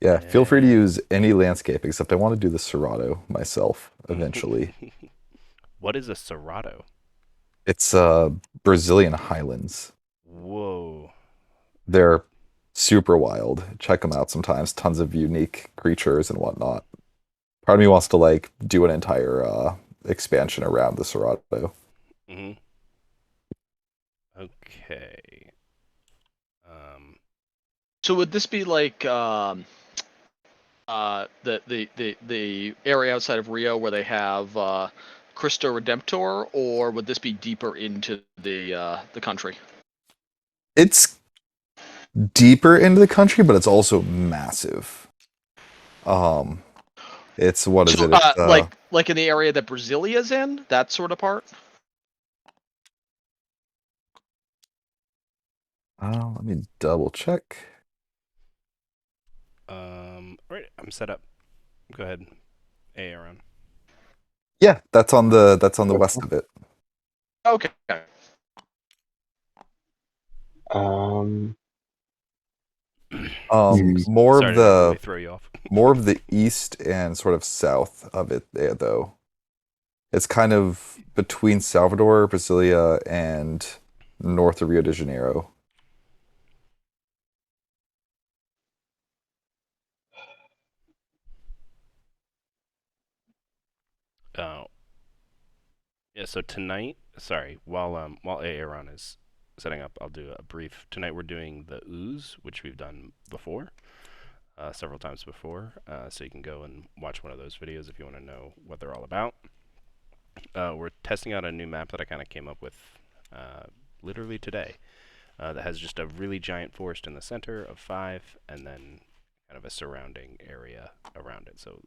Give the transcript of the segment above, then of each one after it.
Yeah, feel free to And use any landscape, except I want to do the Serato myself eventually. what is a Serato? It's Brazilian highlands. Whoa. They're super wild. Check them out sometimes. Tons of unique creatures and whatnot. Part of me wants to like do an entire expansion around the Serato. hmm Okay. Um, So would this be like the area outside of Rio where they have Cristo Redemptor, or would this be deeper into the country? It's deeper into the country, but it's also massive. Um, it's what is So it? It's like in the area that Brazilia's in, that sort of part. let me double check. all right, I'm set up. Go ahead. A Aaron. Yeah, that's on the west of it. Okay. Um, hmm. Sorry to really throw you off. more of the east and sort of south of it there though. It's kind of between Salvador, Brasilia, and north of Rio de Janeiro. Oh, yeah. So tonight, sorry, while A Aaron is setting up, I'll do a brief. Tonight we're doing the Ooze, which we've done before, several times before. So you can go and watch one of those videos if you want to know what they're all about. We're testing out a new map that I kind of came up with uh, literally today. That has just a really giant forest in the center of 5, and then kind of a surrounding area around it. So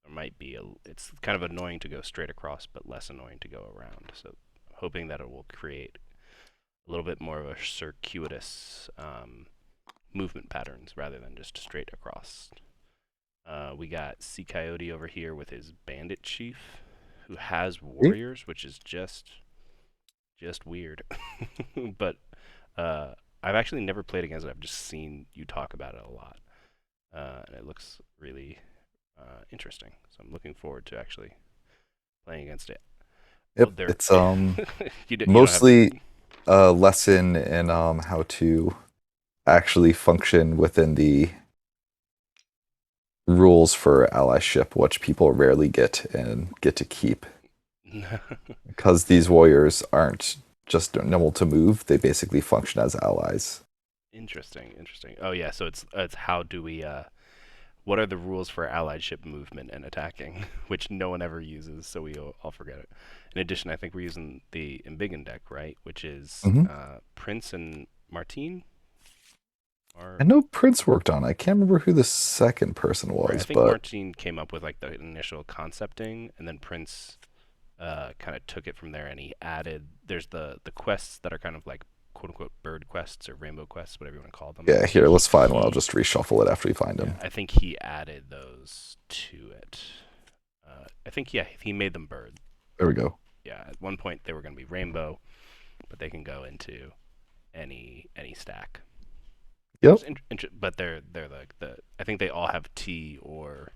there might be it's kind of annoying to go straight across, but less annoying to go around. So hoping that it will create a little bit more of a circuitous movement patterns rather than just straight across. We got Coyote over here with his Bandit Chief, who has warriors, which is just weird. But I've actually never played against it. I've just seen you talk about it a lot, and it looks really interesting. So I'm looking forward to actually playing against it. Oh, Yep, there. it's You don't have. mostly a lesson in how to actually function within the rules for allyship, which people rarely get and get to keep. Because these warriors aren't just normal to move, they basically function as allies. Interesting, interesting. Oh yeah, so it's how do we what are the rules for alliedship movement and attacking, which no one ever uses, so we all forget it. In addition, I think we're using the Embiggen deck, right, which is hmm Prince and Martine. I Or know Prince worked on it. I can't remember who the second person right, I was, think but Martine came up with like the initial concepting, and then Prince kind of took it from there, and he added. There's the quests that are kind of like quote unquote bird quests or rainbow quests, whatever you want to call them. yeah, I here, think let's find one. I'll he just reshuffle it after we find yeah, him. I think he added those to it. I think yeah, he made them bird. There we go. Yeah, at one point they were going to be rainbow, but they can go into any stack. Yep. But they're like the I think they all have T or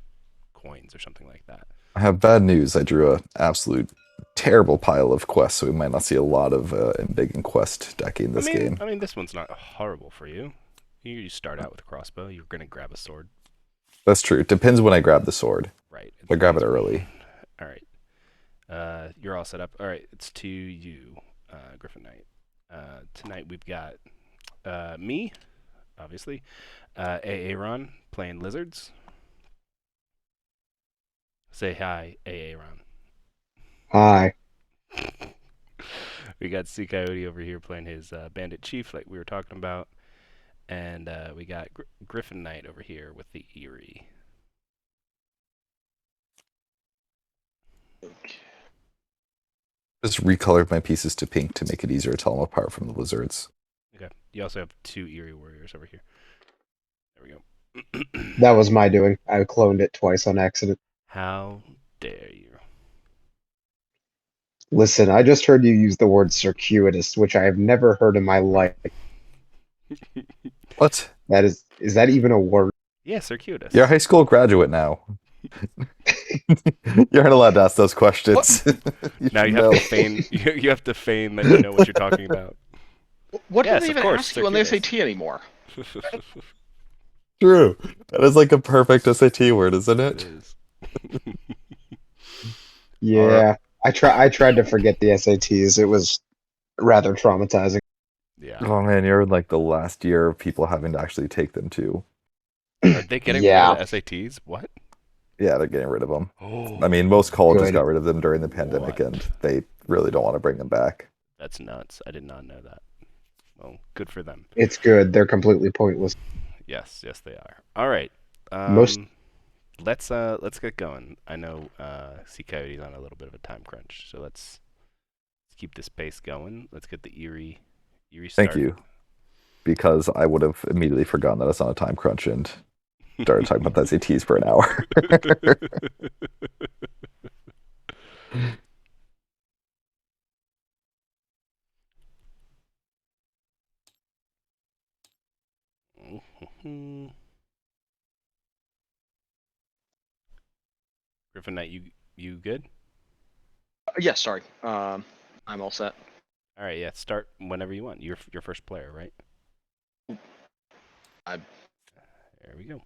coins or something like that. I have bad news. I drew a absolute terrible pile of quests, so we might not see a lot of big and quest decking this game. I mean, this one's not horrible for you. You start out with a crossbow. You're gonna grab a sword, That's true. It depends when I grab the sword. right? It If I grab it depends. early. All right. You're all set up. All right. It's to you, Griffin Knight. Tonight we've got me, obviously, Aaron playing lizards. Say hi, Aaron. Hi. We got Coyote over here playing his Bandit Chief, like we were talking about, and we got Griffin Knight over here with the Eerie. Just recolored my pieces to pink to make it easier to tell them apart from the lizards. Okay. You also have 2 Eerie warriors over here. There we go. That was my doing. I cloned it twice on accident. How dare you? Listen, I just heard you use the word circuitous, which I have never heard in my life. What? Is that even a word? Yeah, Ccoyotes. You're a high school graduate now. You aren't allowed to ask those questions. You Now should you have know. to feign. You have to feign that you know what you're talking about. What do Yes, they of even course, ask you on the Ccoyotes. SAT anymore? True. That is like a perfect SAT word, isn't It it? is. Yeah, I tried to forget the SATs. It was rather traumatizing. Yeah. Oh man, you're in like the last year of people having to actually take them too. Are they getting rid Yeah, of the SATs? What? Yeah, they're getting rid of them. Oh, I mean, most colleges good. got rid of them during the pandemic, and What? they really don't want to bring them back. That's nuts. I did not know that. Well, good for them. It's good. They're completely pointless. Yes, yes, they are. All right. Most Let's get going. I know Ccoyotes on a little bit of a time crunch, so let's keep this pace going. Let's get the eerie Thank started. you, because I would have immediately forgotten that I was on a time crunch and started talking about the SATs for an hour. Griffin Knight, you good? Yes, sorry. I'm all set. All right, yeah. Start whenever you want. You're your first player, right? I- There we go.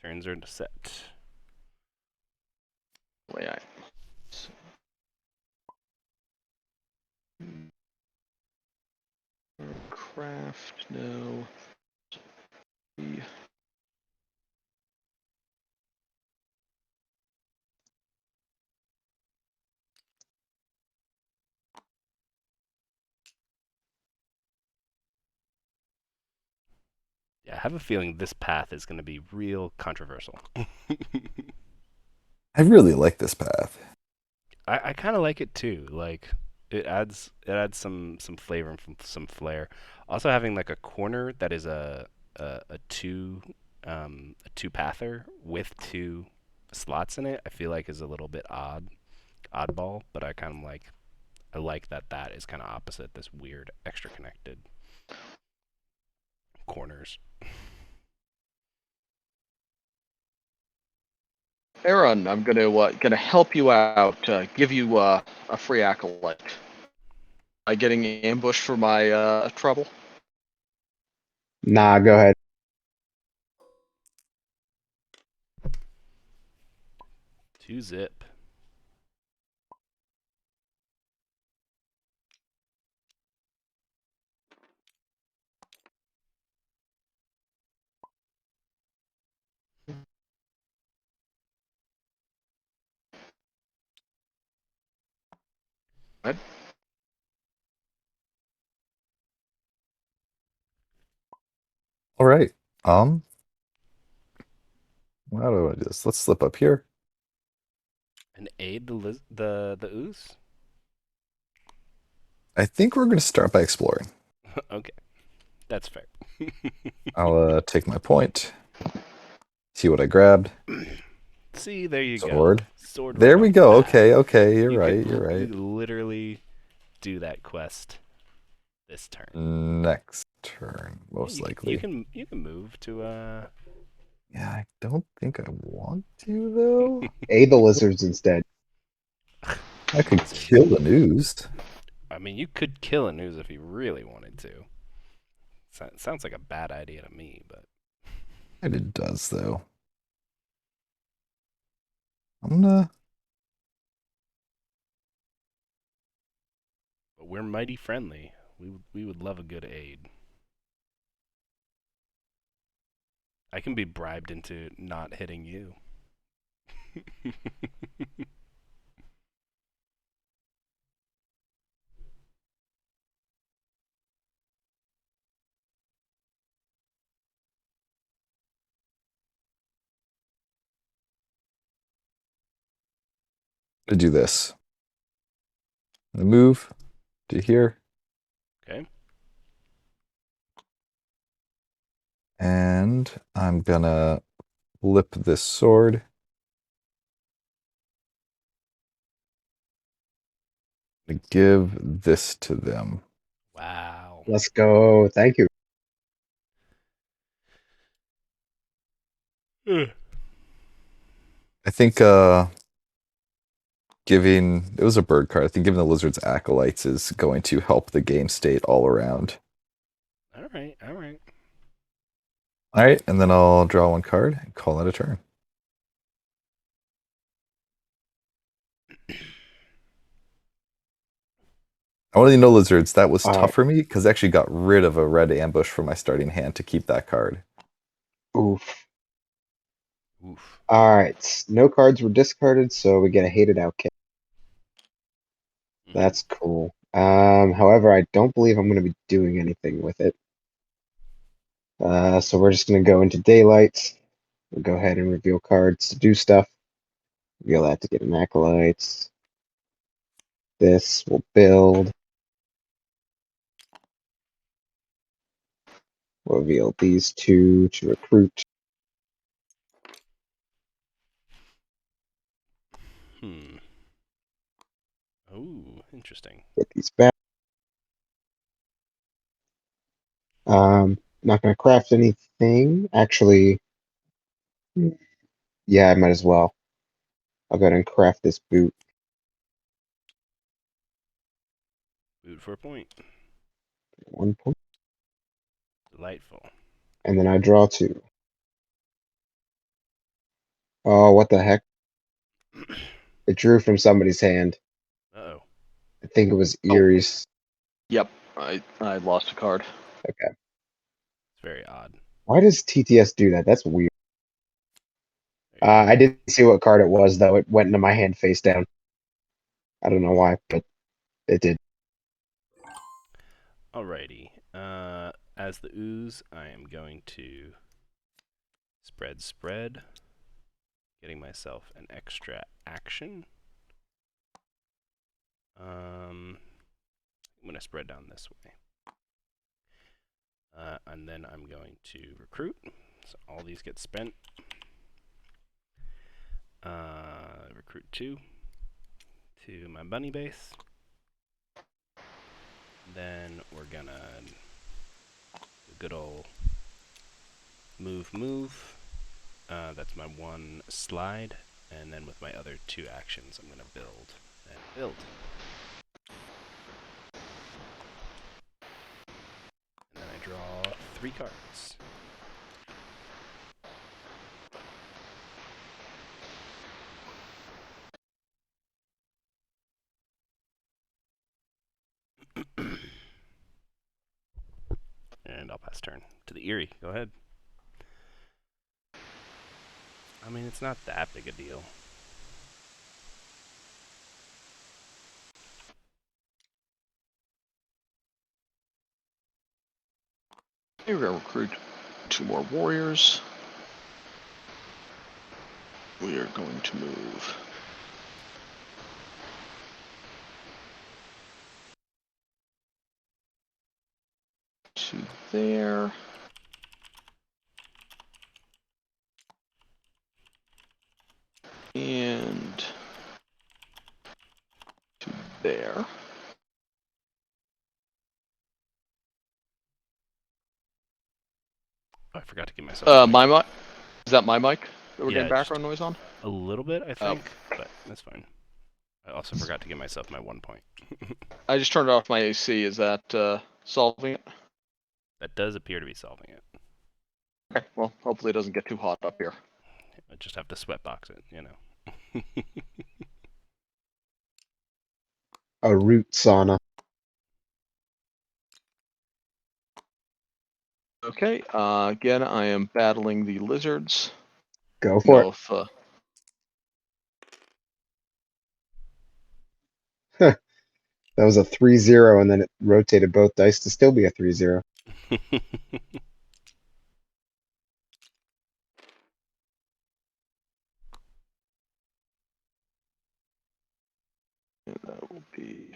Turns are set. Wait, craft, no. Yeah, I have a feeling this path is going to be real controversial. I really like this path. I kind of like it too. Like it adds some flavor and some flair. Also having like a corner that is a two pather with two slots in it, I feel like is a little bit oddball, but I like that is kind of opposite this weird extra connected corners. Aaron, I'm gonna help you out. Give you a free acolyte. By getting ambushed for my trouble. nah. Go ahead. 2-zip. Right? All right. How do I do this? Let's slip up here. And aid the ooze. I think we're going to start by exploring. Okay, that's fair. I'll take my point. See what I grabbed. See, there you Sword. go. Sword. There right we off go. the bat. Okay, okay. You're You right. could You're you right. literally do that quest this turn. Next turn, Yeah, most likely. you can move to Yeah, I don't think I want to though. Aid the lizards instead. I could lizards. kill an ooze. I mean, you could kill an ooze if you really wanted to. Sounds like a bad idea to me, but And it does though. I'm gonna. we're mighty friendly. We would love a good aid. I can be bribed into not hitting you. Do this. Move to here. Okay. And I'm gonna flip this sword. Give this to them. Wow. Let's go. Thank you. I think giving it was a bird card. I think giving the lizards acolytes is going to help the game state all around. All right, all right. All right, and then I'll draw one card and call it a turn. I want to know lizards. That was All tough right. for me because I actually got rid of a red ambush from my starting hand to keep that card. Oof. Oof. All right. No cards were discarded, so we get a hated outcast. Mhm. That's cool. However, I don't believe I'm going to be doing anything with it. So we're just going to go into daylight. We'll go ahead and reveal cards to do stuff. Reveal that to get an acolytes. This will build. We'll reveal these two to recruit. Hmm. Oh, interesting. Get these back. Not going to craft anything. Actually, yeah, I might as well. I'll go ahead and craft this boot. Boot for a point. 1 point. Delightful. And then I draw 2. Oh, what the heck? It drew from somebody's hand. Uh-oh. I think it was Oh. Erie's. Yep, I lost a card. Okay. It's very odd. Why does TTS do that? That's weird. There you go. I didn't see what card it was, though. It went into my hand face down. I don't know why, but it did. Alrighty. As the ooze, I am going to spread, getting myself an extra action. I'm gonna spread down this way. And then I'm going to recruit. So all these get spent. Recruit 2 to my bunny base. Then we're gonna do good old move. That's my 1 slide. And then with my other 2 actions, I'm gonna build and build. And then I draw 3 cards. And I'll pass turn to the Eerie. Go ahead. I mean, it's not that big a deal. We're gonna recruit 2 more warriors. We are going to move to there. And to there. Oh, I forgot to give myself. a My mic. Is that my mic that we're Yeah, getting background noise on? A little bit, I think, but that's fine. I also forgot to give myself my 1 point. I just turned off my AC. Is that solving it? That does appear to be solving it. Okay, well, hopefully it doesn't get too hot up here. I just have to sweatbox it, you know. A root sauna. Okay, again, I am battling the lizards. Go for it. If, That was a 3-0, and then it rotated both dice to still be a 3-0. and that will be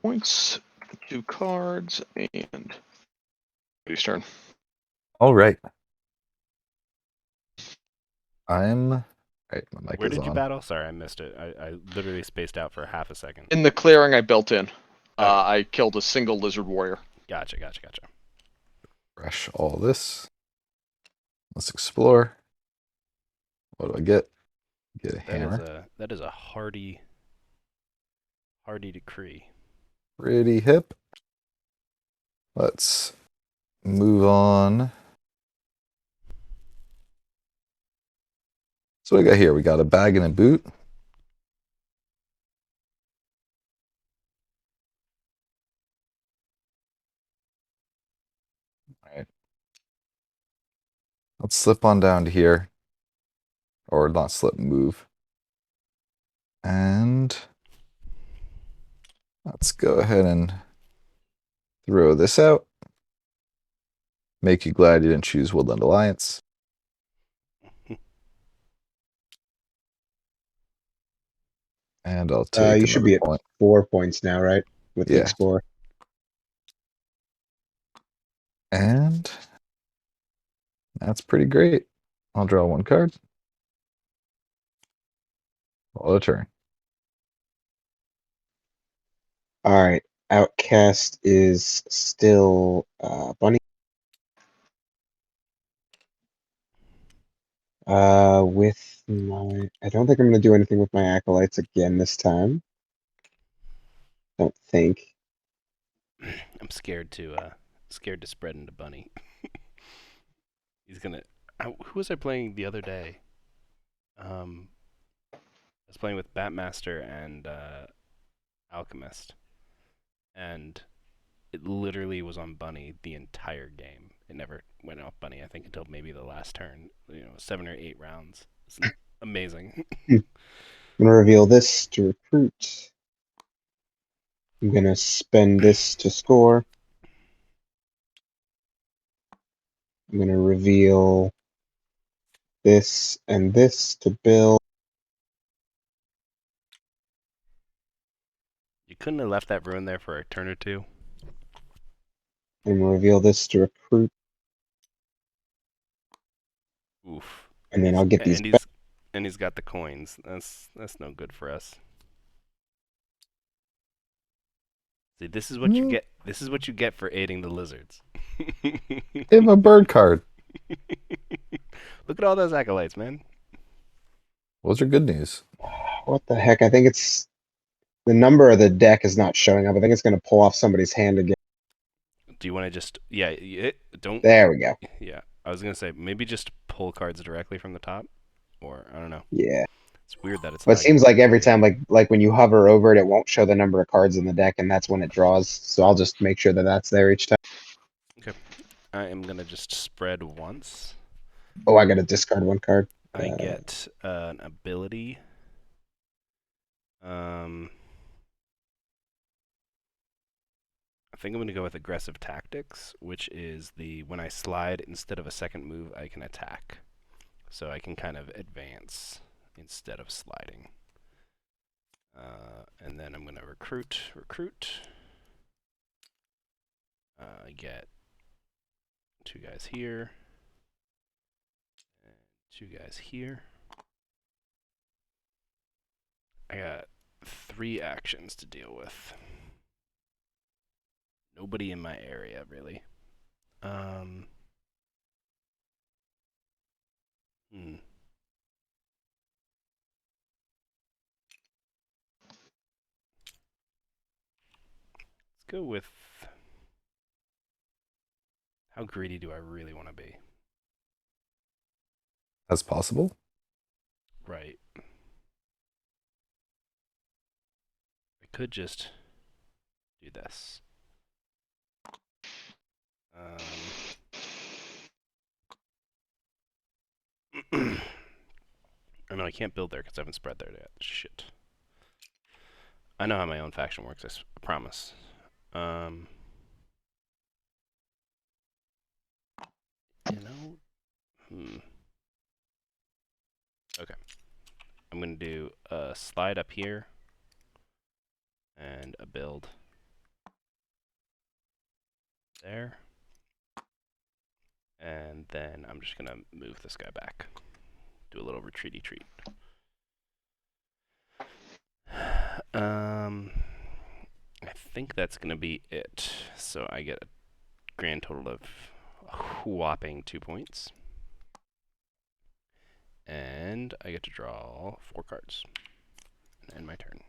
points, 2 cards, and his turn. All right. Right, my mic Where is did you on. battle? Sorry, I missed it. I literally spaced out for half a second. In the clearing I built in, Okay. I killed a single lizard warrior. Gotcha. Refresh all this. Let's explore. What do I get? Get a hammer. That is a hardy decree. Pretty hip. Let's move on. So what we got here? We got a bag and a boot. All right. Let's slip on down to here. Or not slip, move. And let's go ahead and throw this out. Make you glad you didn't choose Woodland Alliance. And I'll take You should another be at point. 4 points now, right? With the Yeah. Explorer. And that's pretty great. I'll draw one card. All a turn. Alright. Outcast is still Bunny. With my... I don't think I'm going to do anything with my Acolytes again this time. Don't think. I'm scared to spread into Bunny. He's gonna. Who was I playing the other day? I was playing with Batmaster and Alchemist, and it literally was on Bunny the entire game. It never went off Bunny, I think, until maybe the last turn. 7 or 8 rounds. It's amazing. I'm going to reveal this to recruit. I'm going to spend this to score. I'm going to reveal this and this to build. You couldn't have left that ruin there for a turn or two. I'm going to reveal this to recruit. Oof. And then I'll get these back. And he's got the coins. That's no good for us. See, this is what you get. This is what you get for aiding the lizards. Give him a bird card. Look at all those acolytes, man. Those are good news. What the heck? I think it's... The number of the deck is not showing up. I think it's going to pull off somebody's hand again. Do you want to just... Yeah, don't... There we go. Yeah, I was going to say, maybe just pull cards directly from the top. Or, I don't know. Yeah. It's weird that it's But not... it seems like every time, like when you hover over it, it won't show the number of cards in the deck, and that's when it draws. So I'll just make sure that that's there each time. Okay. I am going to just spread once. Oh, I got to discard one card. I get an ability. I think I'm going to go with aggressive tactics, which is when I slide, instead of a second move, I can attack. So I can kind of advance instead of sliding. And then I'm going to recruit. I get 2 guys here. And 2 guys here. I got 3 actions to deal with. Nobody in my area, really. Let's go with... How greedy do I really want to be? As possible. Right. I could just do this. I know I can't build there because I haven't spread there yet. Shit. I know how my own faction works, I promise. Okay. I'm going to do a slide up here and a build there. And then I'm just going to move this guy back. Do a little retreat. I think that's going to be it. So I get grand total of a whopping 2 points. And I get to draw 4 cards. And my turn.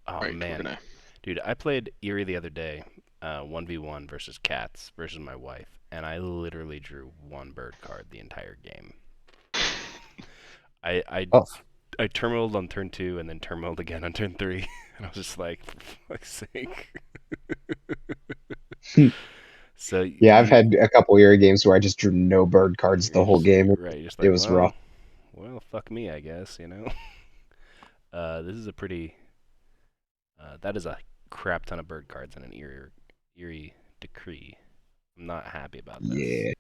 Oh, Right, man. Dude, I played Eerie the other day, 1v1 versus cats versus my wife, and I literally drew 1 bird card the entire game. I Oh, I terminaled on turn 2 and then terminaled again on turn 3, and I was just like, for fuck's sake. So Yeah, I've had a couple Eerie games where I just drew no bird cards the you're whole just, game. right, you're just It like, was rough. well, fuck me, I guess, you know? This is a pretty, that is a crap ton of bird cards in an eerie decree. I'm not happy about this. Yeah.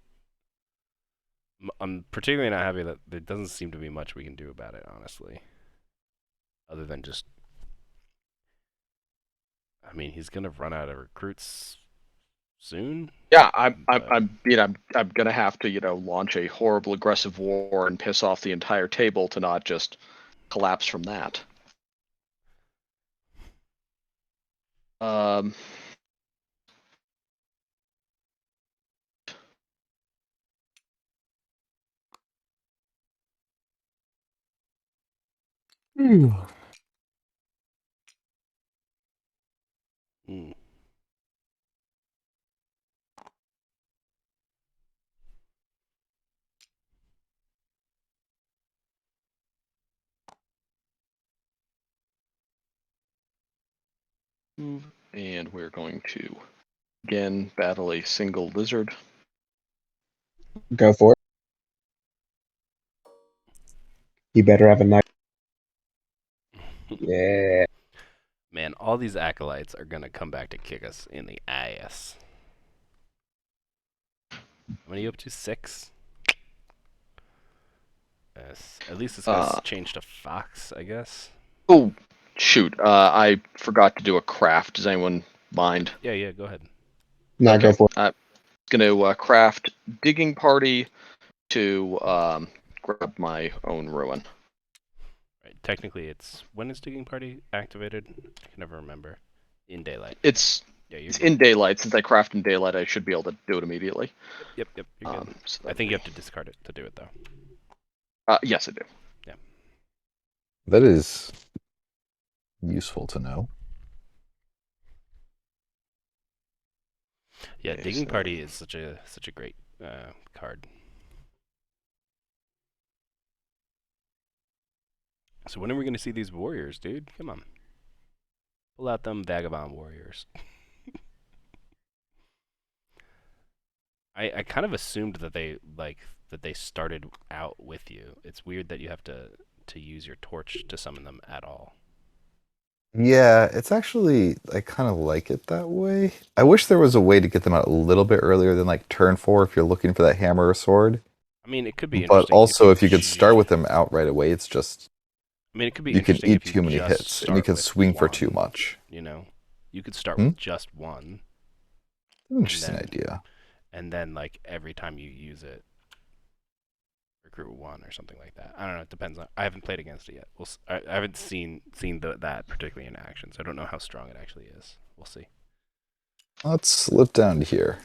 I'm particularly not happy that there doesn't seem to be much we can do about it, honestly. Other than just, I mean, he's gonna run out of recruits soon. Yeah, But I'm gonna have to, launch a horrible aggressive war and piss off the entire table to not just collapse from that. Um, mm, move, and we're going to again battle a single lizard. Go for it. You better have a knife. Yeah. man, all these acolytes are gonna come back to kick us in the ass. How many are you up to? 6? Yes. At least this guy's changed to Fox, I guess. Oh, shoot! I forgot to do a craft. Does anyone mind? Yeah, go ahead. No, Okay. go for it. I'm gonna craft digging party to grab my own ruin. Right. Technically, it's when is Digging Party activated? I can never remember. In daylight. It's Yeah, you're it's good. in daylight. Since I craft in daylight, I should be able to do it immediately. Yep, you're good. So I think you have to discard it to do it, though. yes, I do. Yeah. that is useful to know. Yeah, Okay, Digging so- Party is such a great card. So when are we going to see these warriors, dude? Come on. Pull out them vagabond warriors. I kind of assumed that they started out with you. It's weird that you have to use your torch to summon them at all. Yeah, it's actually, I kind of like it that way. I wish there was a way to get them out a little bit earlier than like turn 4 if you're looking for that hammer or sword. I mean, it could be But interesting also, if you could start with them out right away, it's just I mean, it could be you can interesting eat if you too many just hits and you start can with swing for too one, much. You know, you could start Hmm? with just one, Interesting then- idea. and then like every time you use it, recruit one or something like that. I don't know. It depends on. I haven't played against it yet. I haven't seen that particularly in action, so I don't know how strong it actually is. We'll see. Let's slip down to here.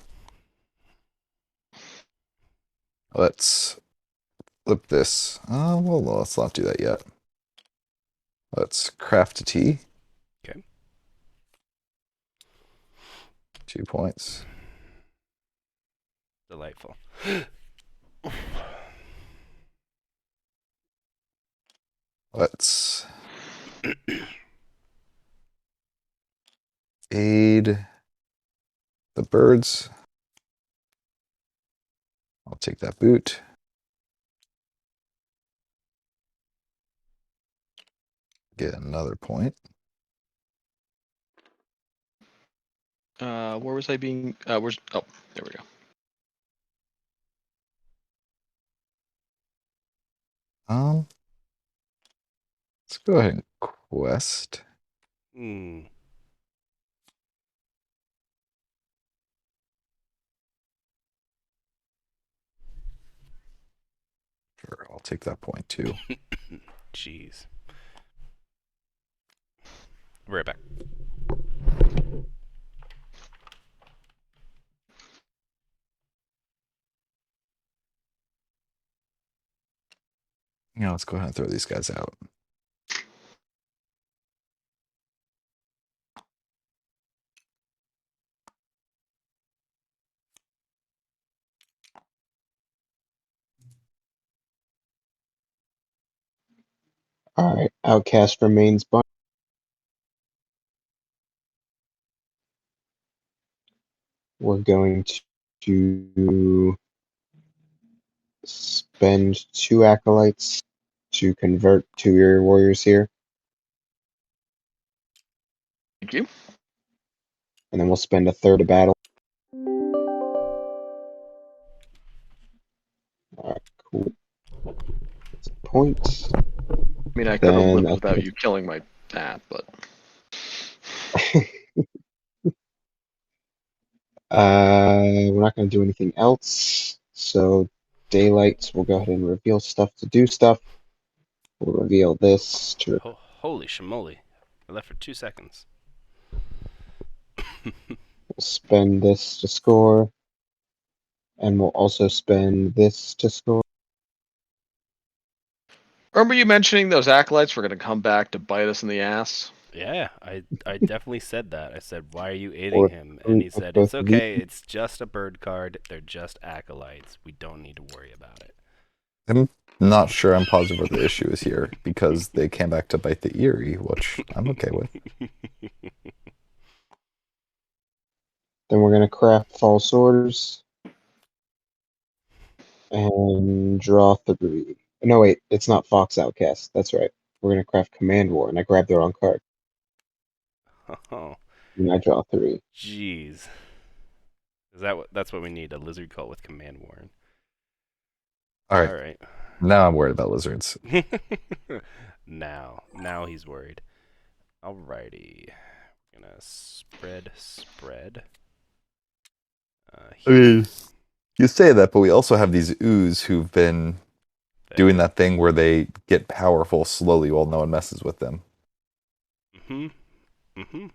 Let's flip this. Well, no, let's not do that yet. Let's craft a tea. Okay. 2 points. Delightful. Let's aid the birds. I'll take that boot. Get another point. Where was I being? Where's? Oh, there we go. Let's go ahead and quest. Hmm. Sure, I'll take that point too. Jeez. be right back. Yeah, let's go ahead and throw these guys out. Alright, Outcast remains bun. We're going to spend 2 acolytes to convert 2 Eerie Warriors here, Thank you. and then we'll spend a third of battle. Alright, cool. Point. I mean, I could have Then lived I without think you killing my bat, but we're not going to do anything else. So daylights, we'll go ahead and reveal stuff to do stuff. We'll reveal this to Holy shimoly. I left for 2 seconds. spend this to score. And we'll also spend this to score. remember you mentioning those acolytes were going to come back to bite us in the ass? Yeah, I definitely said that. I said, why are you aiding Or him? And he said, it's both of these. okay. It's just a bird card. They're just acolytes. We don't need to worry about it. I'm not sure I'm positive what the issue is here because they came back to bite the Eerie, which I'm okay with. Then we're going to craft false orders. And draw 3. No, wait, it's not Fox Outcast. That's right. We're going to craft Command War, and I grabbed the wrong card. Oh, And I draw 3. jeez. That's what we need, a lizard cult with command warren. All right, All right. now I'm worried about lizards. Now he's worried. Alrighty. We're gonna spread. I mean, you say that, but we also have these Ooze who've been doing that thing where they get powerful slowly while no one messes with them. Mm-hmm. I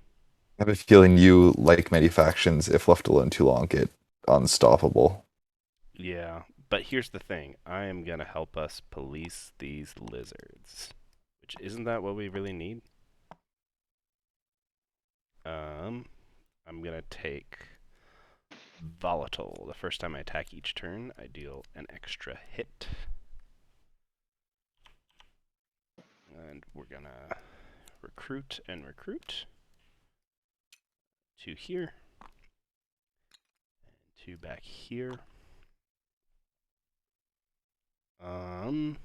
have a feeling you, like many factions, if left alone too long, get unstoppable. Yeah, but here's the thing. I am gonna help us police these lizards. Which, isn't that what we really need? I'm gonna take Volatile. The first time I attack each turn, I deal an extra hit. And we're gonna recruit and recruit. 2 here. And 2 back here. I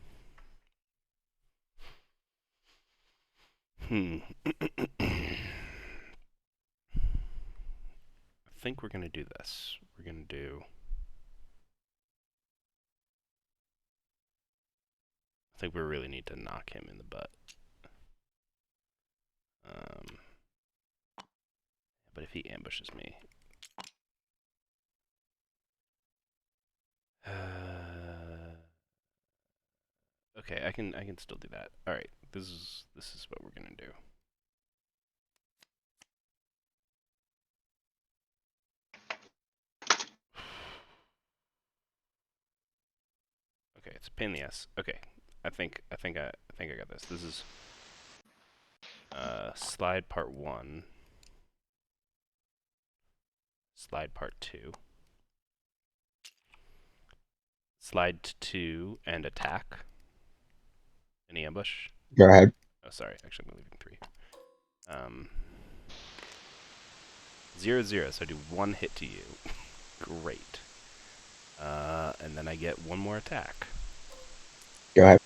think we're gonna do this. We're gonna do. I think we really need to knock him in the butt. But if he ambushes me, okay, I can still do that. All right, this is what we're gonna do. Okay, it's a pain in the ass. Okay, I think I got this. This is slide part 1, slide part 2, slide 2, and attack. Any ambush? Go ahead. Oh, sorry. Actually, I'm leaving 3. 0-0. So I do 1 hit to you. Great. And then I get 1 more attack. Go ahead.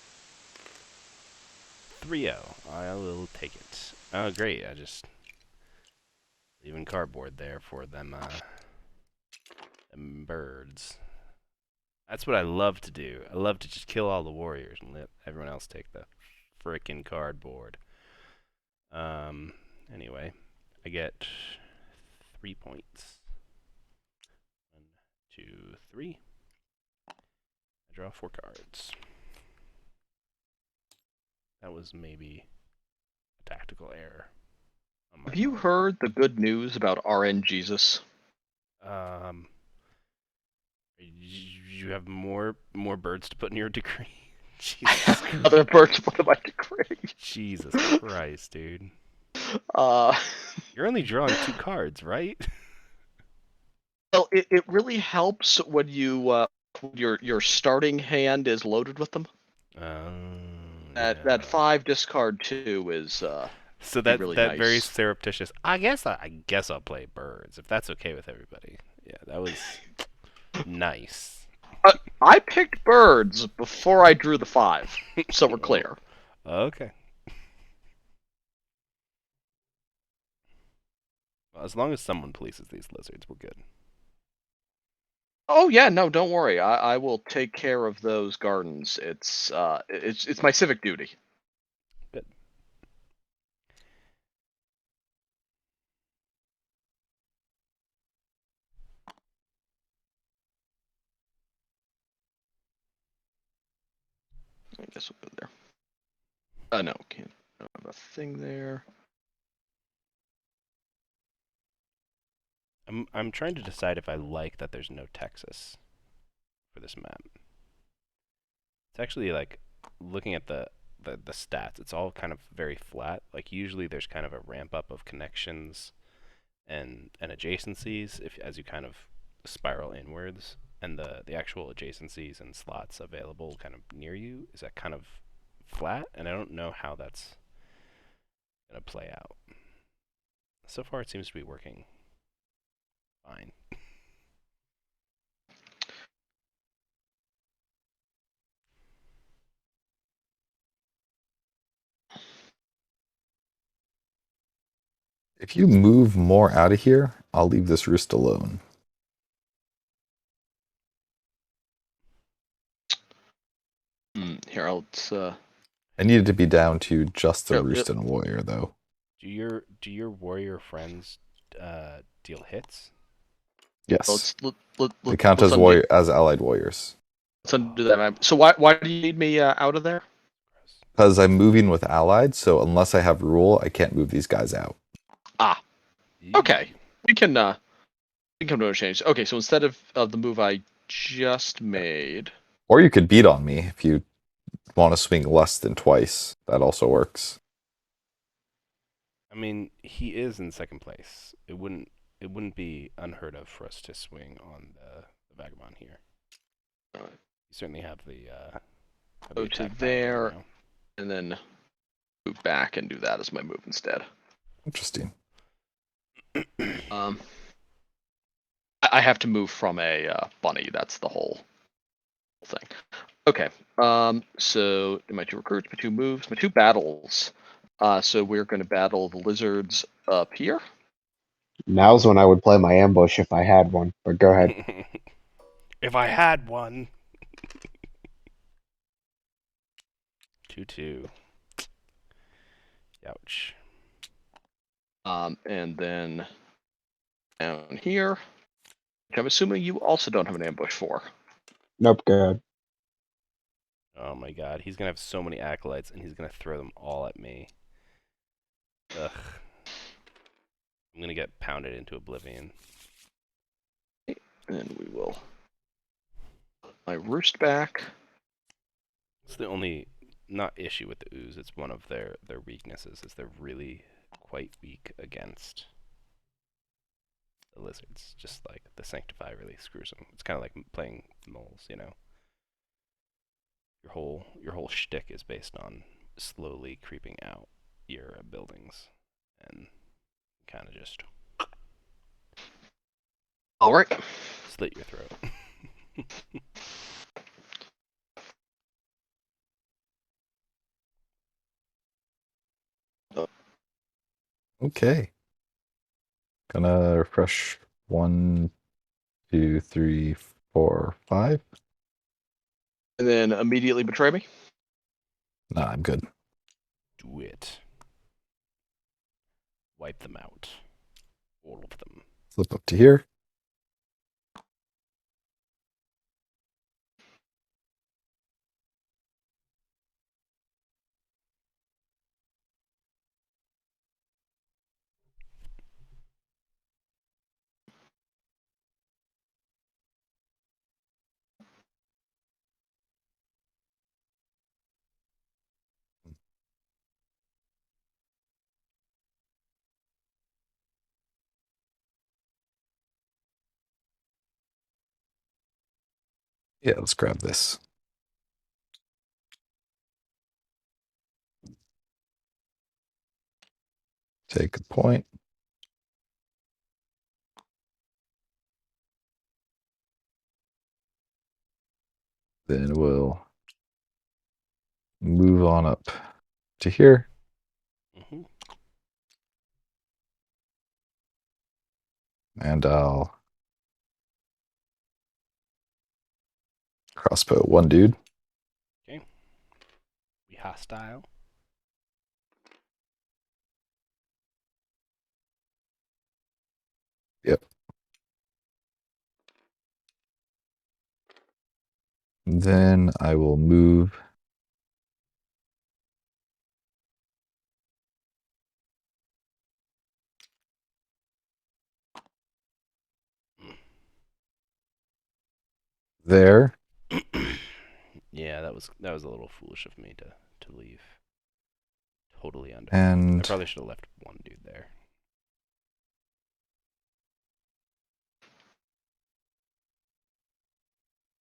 3-0. I will take it. Oh, great. I just leaving cardboard there for them birds. That's what I love to do. I love to just kill all the warriors and let everyone else take the frickin' cardboard. Anyway, I get 3 points. 1, 2, 3. I draw 4 cards. That was maybe a tactical error. Have you heard the good news about RN Jesus? You have more birds to put in your decree. Jesus, Other birds put in my decree. Jesus Christ, dude. Uh, You're only drawing 2 cards, right? well, it really helps when your starting hand is loaded with them. That Yeah. 5 discard 2 is So be that really that very nice. surreptitious. I guess I'll play birds if that's okay with everybody. Yeah, that was nice. I picked birds before I drew the 5, so we're clear. Okay. Well, as long as someone polices these lizards, we're good. Oh yeah, no, don't worry. I will take care of those gardens. It's my civic duty. Good. I guess we'll go there. No, can't. I don't have a thing there. I'm trying to decide if I like that there's no Texas for this map. It's actually like looking at the stats, it's all kind of very flat. Like usually there's kind of a ramp up of connections and adjacencies if as you kind of spiral inwards, and the actual adjacencies and slots available kind of near you is that kind of flat, and I don't know how that's gonna play out. So far it seems to be working fine. If you move more out of here, I'll leave this roost alone. Here, let's. I needed to be down to just the Yep, roost yep. and warrior, though. Do your warrior friends deal hits? Yes, Let, they count let's as undo, warrior as allied warriors. let's undo that map. So why do you need me out of there? Because I'm moving with allied, so unless I have rule, I can't move these guys out. Ah, okay. We can come to a change. Okay, so instead of the move I just made. Or you could beat on me if you want to swing less than twice. That also works. I mean, he is in second place. It wouldn't be unheard of for us to swing on the vagabond here. Alright. You certainly have the Go to attack power there. right now. And then move back and do that as my move instead. Interesting. I have to move from a bunny. That's the whole thing. Okay. So my 2 recruits, my 2 moves, my 2 battles. So we're going to battle the lizards up here. Now's when I would play my ambush if I had one, but go ahead. If I had one. 2-2. Ouch. And then down here, which I'm assuming you also don't have an ambush for. Nope, go ahead. Oh my god, he's gonna have so many acolytes and he's gonna throw them all at me. Ugh. I'm gonna get pounded into oblivion. And we will put my roost back. It's the only not issue with the Ooze, it's one of their weaknesses, is they're really quite weak against the lizards. Just like the Sanctify really screws them. It's kind of like playing moles, you know. Your whole shtick is based on slowly creeping out your buildings and kind of just All right. slit your throat. Okay. Gonna refresh 1, 2, 3, 4, 5. And then immediately betray me. Nah, I'm good. Do it. Wipe them out. All of them. Flip up to here. Yeah, let's grab this. Take a point. Then we'll move on up to here. Mm-hmm. And I'll crossbow one dude. We hostile. Yep. Then I will move there. Yeah, that was a little foolish of me to leave. Totally under. I And probably should have left one dude there.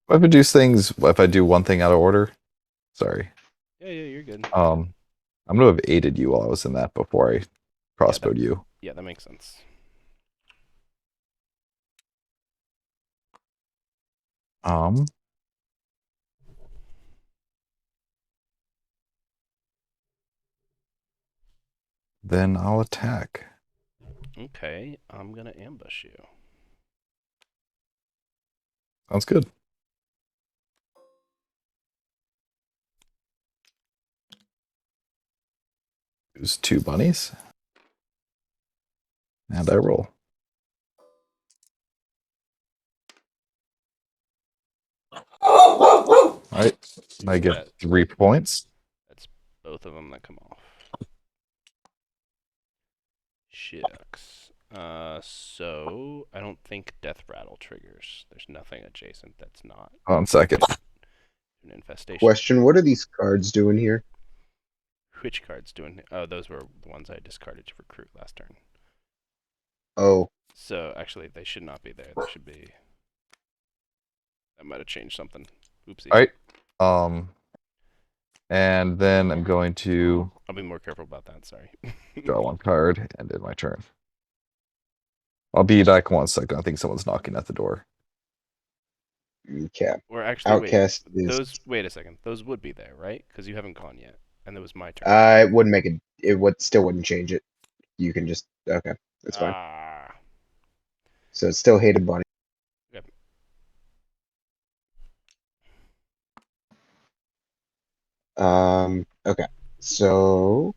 if I do things, if I do one thing out of order, sorry. Yeah, you're good. I'm gonna have aided you while I was in that before I crossbowed you. Yeah, that makes sense. Then I'll attack. Okay, I'm gonna ambush you. Sounds good. Use 2 bunnies. And I roll. Alright. I get 3 points. That's both of them that come off. Shucks. So I don't think death rattle triggers. There's nothing adjacent that's not On second. an infestation. Question: what are these cards doing here? Which cards doing? Oh, those were the ones I discarded to recruit last turn. Oh, So actually, they should not be there. They should be. I might have changed something. Oopsie. Alright. And then I'm going to I'll be more careful about that. Sorry. draw 1 card and end my turn. I'll be back 1 second. I think someone's knocking at the door. okay. Or actually, Outcast wait. is. Those. Wait a second. Those would be there, right? Because you haven't gone yet, and it was my turn. It wouldn't make it. It would still wouldn't change it. You can just okay. That's fine. Ah. So it's still hated bunny. Yep. Okay. So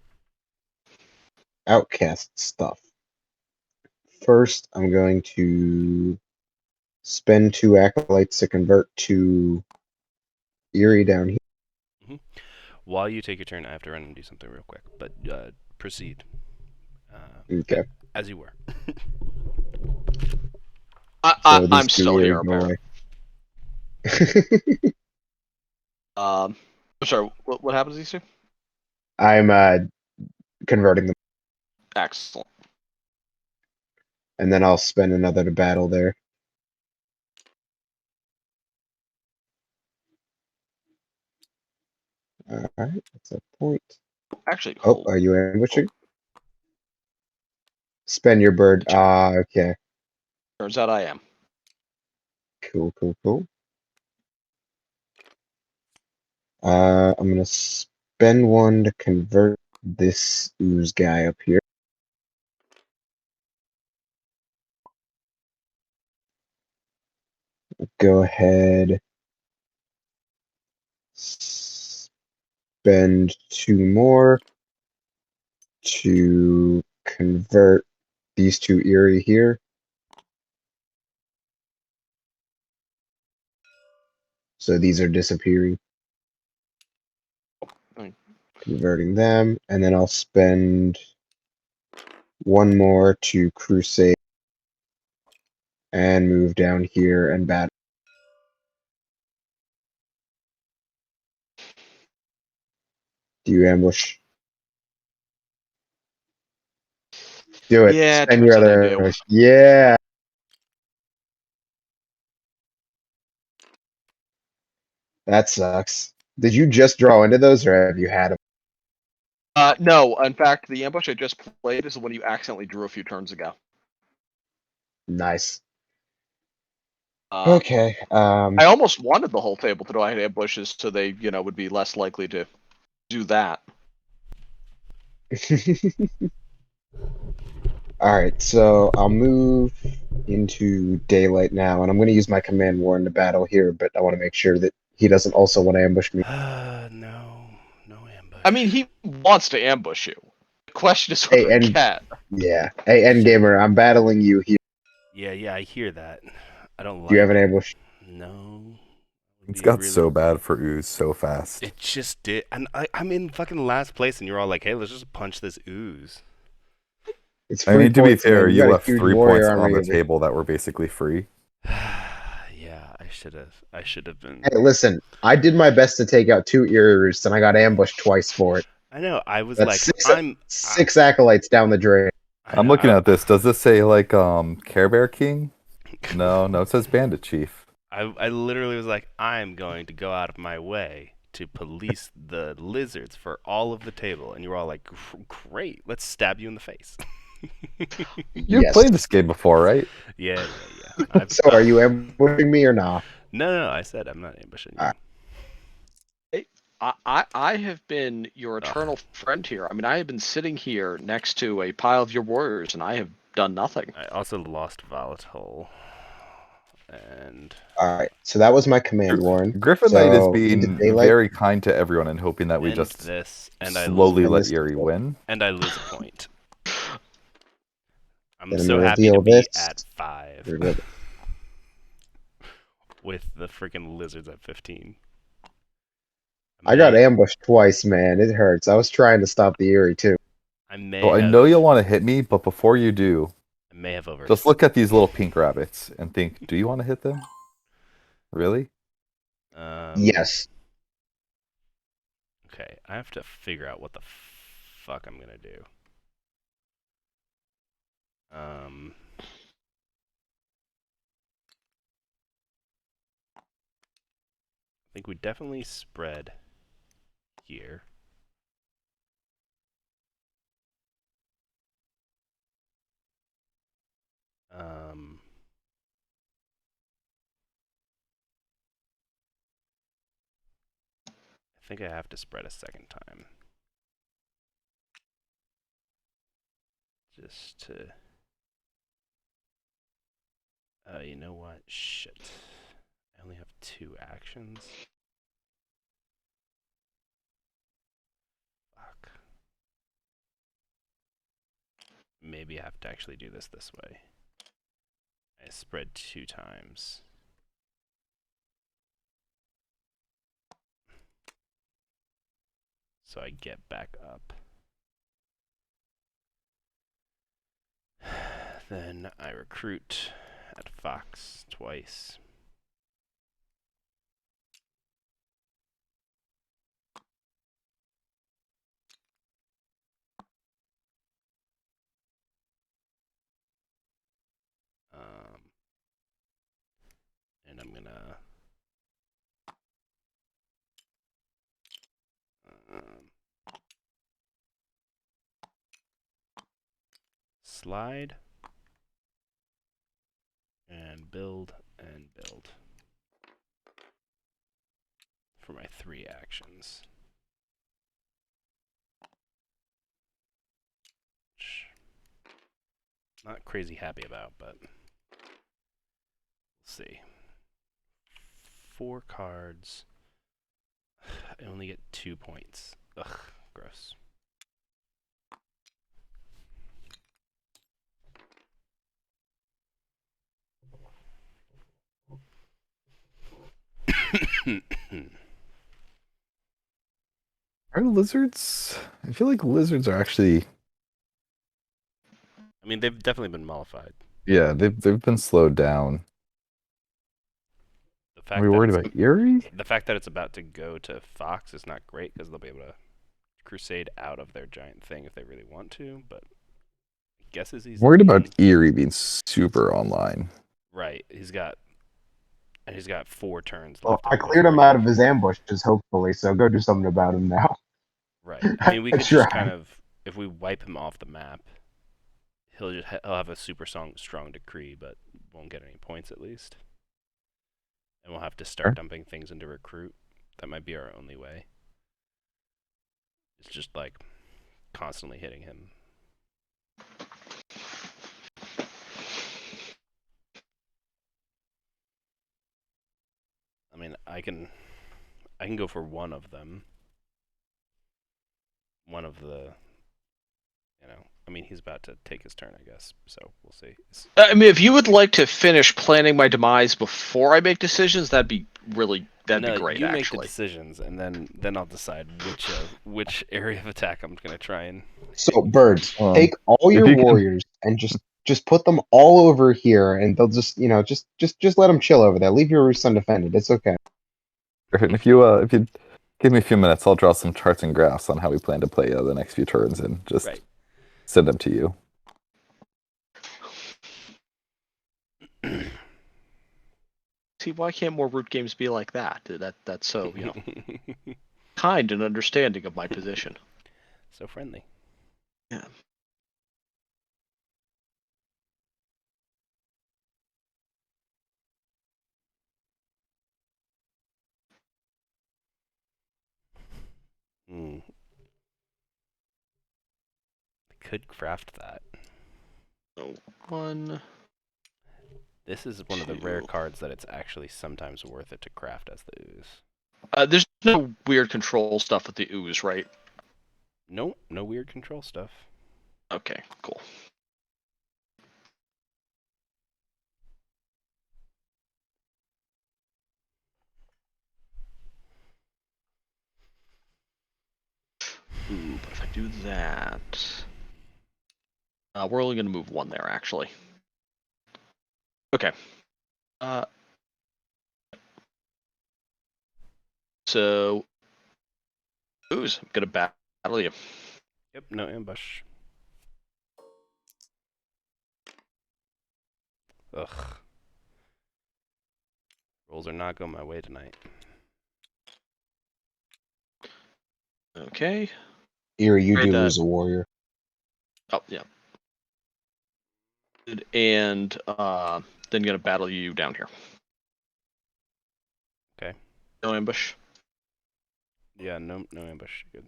outcast stuff. First, I'm going to spend 2 acolytes to convert to Eerie down here. While you take your turn, I have to run and do something real quick. But proceed. Okay. As you were. So these I'm 2 still Eerie here, go apparently. away. I'm sorry. What happens to these two? I'm converting them, Excellent. and then I'll spend another to battle there. All right, that's a point. Actually, Oh, hold. are you ambushing? Spend your bird. Okay. Turns out I am. Cool, cool, cool. I'm gonna spend 1 to convert this Ooze guy up here. Go ahead. Spend 2 more to convert these 2 Eerie here. So these are disappearing. Mm. Converting them, and then I'll spend 1 more to crusade and move down here and battle. Do you ambush? Do it. Yeah, it Spend your turns out I other do. ambush. Yeah. That sucks. Did you just draw into those, or have you had them? No, in fact, the ambush I just played is the one you accidentally drew a few turns ago. Nice. Uh, Okay. I almost wanted the whole table to know I had ambushes, so they, would be less likely to do that. All right, so I'll move into daylight now, and I'm going to use my command warden to battle here, but I want to make sure that he doesn't also want to ambush me. No ambush. I mean, he wants to ambush you. The question is Hey, whether he and can. yeah, hey, Endgamer, I'm battling you here. Yeah, I hear that. I don't like Do you have an it. ambush? No. It's got so bad for Ooze so fast. It just did. And I'm in fucking last place, and you're all like, hey, let's just punch this Ooze. It's I free mean, to be points, fair, man. You you got a left huge 3 warrior points on army the over here. table that were basically free. Yeah, I should have been. Hey, listen, I did my best to take out 2 Eerie Roosts, and I got ambushed twice for it. I know. I was That's like, 6 acolytes down the drain. I'm looking at this. Does this say like Care Bear King? No, it says Bandit Chief. I literally was like, I'm going to go out of my way to police the lizards for all of the table, and you were all like, great, let's stab you in the face. You've Yes. played this game before, right? Yeah. So are you ambushing me or not? No, I said I'm not ambushing you. I have been your eternal friend here. I mean, I have been sitting here next to a pile of your warriors, and I have done nothing. I also lost Volatile. And Alright, so that was my command warden. Griffin Knight is So, being into daylight. very kind to everyone and hoping that we end just this, and slowly And let this- Eerie win. and I lose a point. I'm Then I'm so gonna happy to reveal be this. at 5 Reveal- with the freaking lizards at 15. I got ambushed twice, man. It hurts. I was trying to stop the Eerie, too. I may So I have, know you'll want to hit me, but before you do, I may have over. just look at these little pink rabbits and think, do you want to hit them? Really? Yes. Okay, I have to figure out what the fuck I'm gonna do. I think we definitely spread here. I think I have to spread a second time. Just to... you know what? Shit. I only have 2 actions. Fuck. Maybe I have to actually do this way. I spread 2 times. So I get back up. Then I recruit at Fox twice. And I'm gonna slide and build for my 3 actions. Which I'm not crazy happy about, but we'll see. 4 cards. I only get 2 points. Ugh, gross. Are lizards? I feel like lizards are actually. I mean, they've definitely been mollified. Yeah, they've been slowed down. The fact Are we worried about Eerie? the fact that it's about to go to Fox is not great because they'll be able to crusade out of their giant thing if they really want to. But I guess he's Worried about Eerie being super online. right. He's got And he's got 4 turns Well, left. I in his cleared him out of range. his ambushes, hopefully, so go do something about him now. Right. I mean, we I could just kind tried. of, if we wipe him off the map, he'll have a super strong decree, but won't get any points at least. And we'll have to start dumping things into recruit. That might be our only way. It's just like constantly hitting him. I mean, I can go for one of them. One of the, I mean, he's about to take his turn, I guess. So we'll see. I mean, if you would like to finish planning my demise before I make decisions, that'd be great. You make the Actually, decisions, and then I'll decide which area of attack I'm gonna try and. So, birds, Um, take all if your you can- warriors and just put them all over here, and they'll just just let them chill over there. Leave your roosts undefended. It's okay. And if you give me a few minutes, I'll draw some charts and graphs on how we plan to play the next few turns and just Right. send them to you. see, why can't more root games be like that? That's so kind and understanding of my position. So friendly. Yeah. I could craft that. So 1. This is one of the rare 2. cards that it's actually sometimes worth it to craft as the Ooze. There's no weird control stuff with the Ooze, right? Nope, no weird control stuff. Okay, cool. Ooh, but if I do that, we're only going to move 1 there, actually. Okay. So, Ooze, I'm going to battle you. Yep, no ambush. Ugh. Rolls are not going my way tonight. Okay. Here, you Great, do lose a warrior. Oh, yeah. And then going to battle you down here. Okay. No ambush. Yeah, no ambush. Good.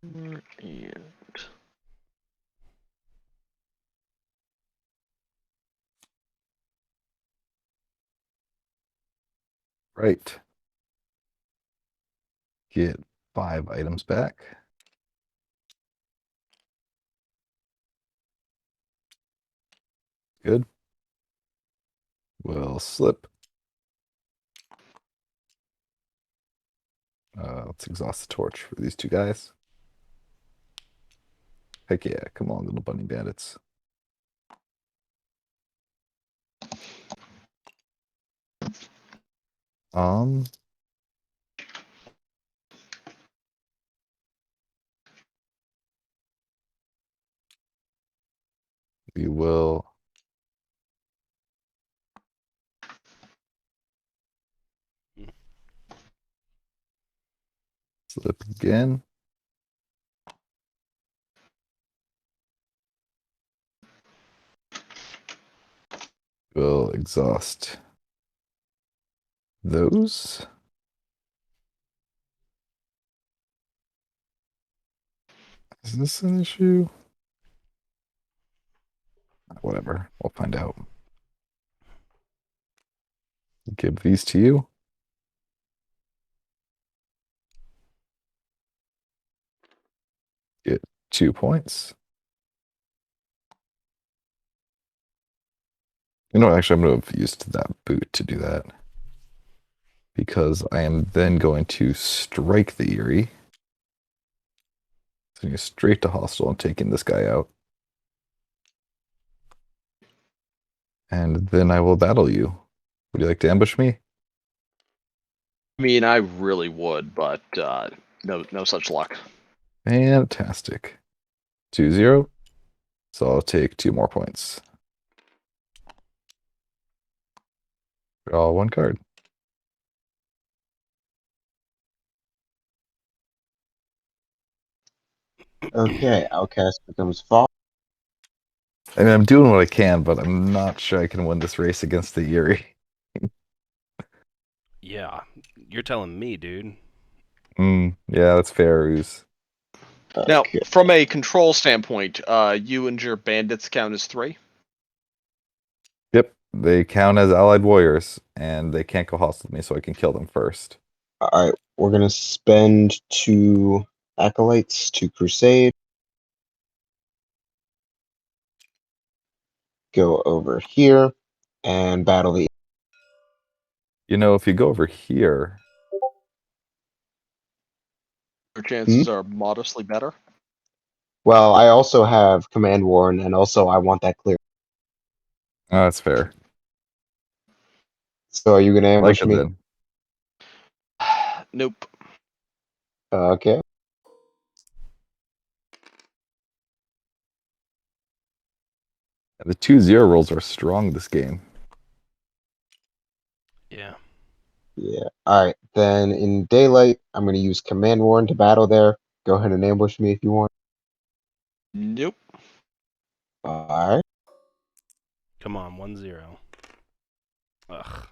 And Right. Get 5 items back. Good. We'll slip. Let's exhaust the torch for these 2 guys. Heck yeah, come on, little bunny bandits. Um, we will slip again. We'll exhaust those. Is this an issue? Whatever, we'll find out. Give these to you. Get 2 points. You know, actually, I'm going to have used that boot to do that. Because I am then going to strike the Eerie. Sending it straight to hostile and taking this guy out. And then I will battle you. Would you like to ambush me? I mean, I really would, but no such luck. Fantastic. 2-0. So I'll take 2 more points. Draw 1 card. Okay, Outcast becomes Fall. I mean, I'm doing what I can, but I'm not sure I can win this race against the Yuri. Yeah, you're telling me, dude. Yeah, that's fair, Ooze. Now, Okay. from a control standpoint, you and your bandits count as 3. Yep, they count as allied warriors, and they can't go hostile with me, so I can kill them first. Alright, we're gonna spend 2 acolytes to crusade. Go over here and battle the. You know, if you go over here, Your chances are modestly better. Well, I also have command warn, and also I want that clear. oh, that's fair. So are you gonna I like ambush it me? then. Nope. Okay. The 2-0 rolls are strong this game. Yeah. Yeah. All right. Then in daylight, I'm gonna use command warn to battle there. Go ahead and ambush me if you want. Nope. All right. Come on, 1-0. Ugh.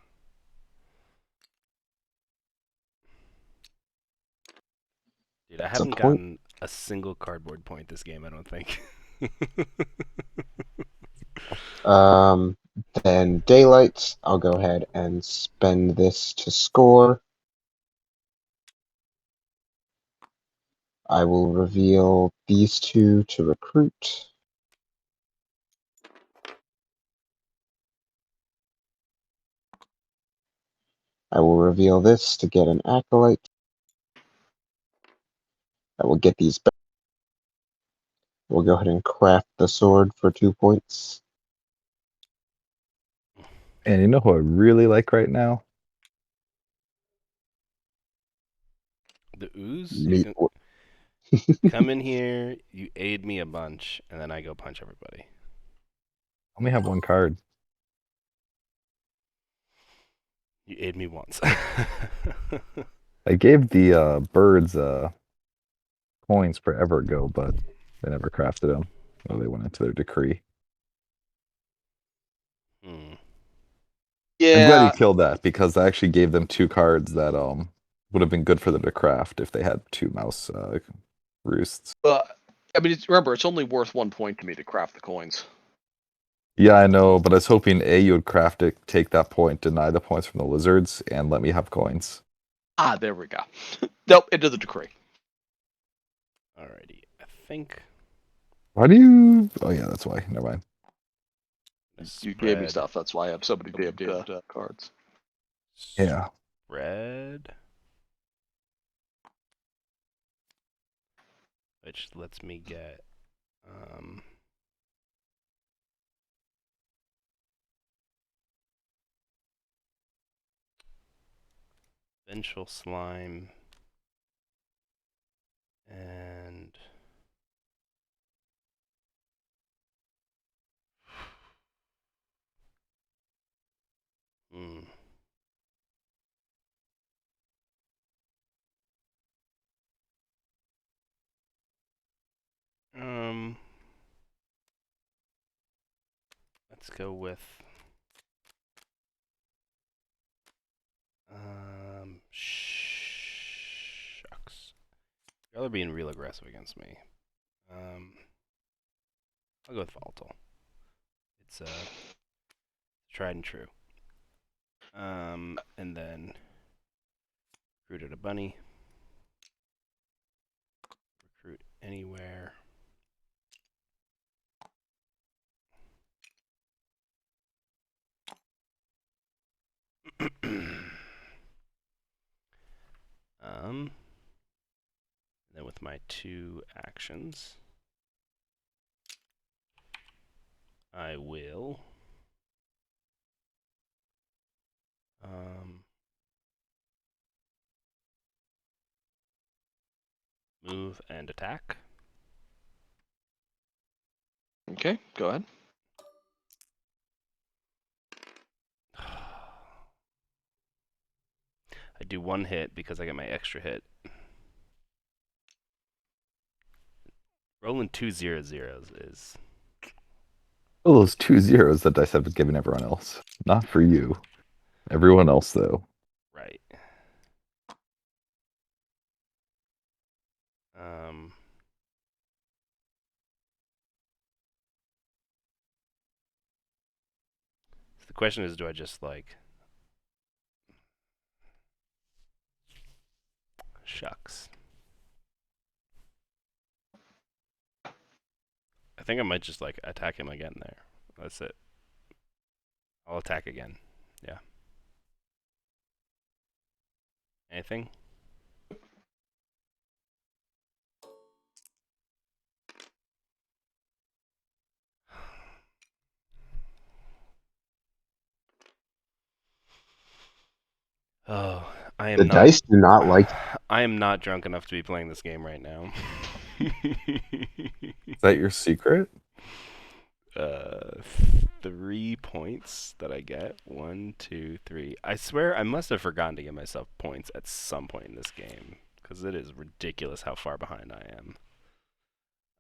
Dude, I That's a haven't point. gotten a single cardboard point this game, I don't think. Um. Then daylight, I'll go ahead and spend this to score. I will reveal these 2 to recruit. I will reveal this to get an acolyte. I will get these back. We'll go ahead and craft the sword for 2 points. And you know who I really like right now? The Ooze? You Me. can come in here, you aid me a bunch, and then I go punch everybody. I only have 1 card. You aid me once. I gave the birds coins forever ago, but they never crafted them. Well, they went into their decree. Hmm. I'm glad you Yeah. killed that because I actually gave them 2 cards that would have been good for them to craft if they had 2 mouse roosts. I mean, remember, it's only worth 1 point to me to craft the coins. Yeah, I know, but I was hoping A, you would craft it, take that point, deny the points from the lizards, and let me have coins. Ah, there we go. Nope, into the decree. Alrighty. I think Why do you... Oh yeah, that's why. Never mind. You gave me stuff. That's why I have so many damn cards. Yeah. Spread. Which lets me get vengeful slime and hmm. Let's go with shucks. Y'all are being real aggressive against me. I'll go with volatile. It's tried and true. And then recruited a bunny. Recruit anywhere. Then with my 2 actions, I will Move and attack. Okay, go ahead. I do 1 hit because I get my extra hit. Rolling 2 0-0s is All those 2 zeros that dice have given everyone else. Not for you. Everyone else, though. right. So the question is, do I just like... Shucks. I think I might just like attack him again there. That's it. I'll attack again. Yeah. Anything? Oh, I am The not. dice do not like. I am not drunk enough to be playing this game right now. Is that your secret? 3 points that I get. 1, 2, 3. I swear I must have forgotten to give myself points at some point in this game, because it is ridiculous how far behind I am.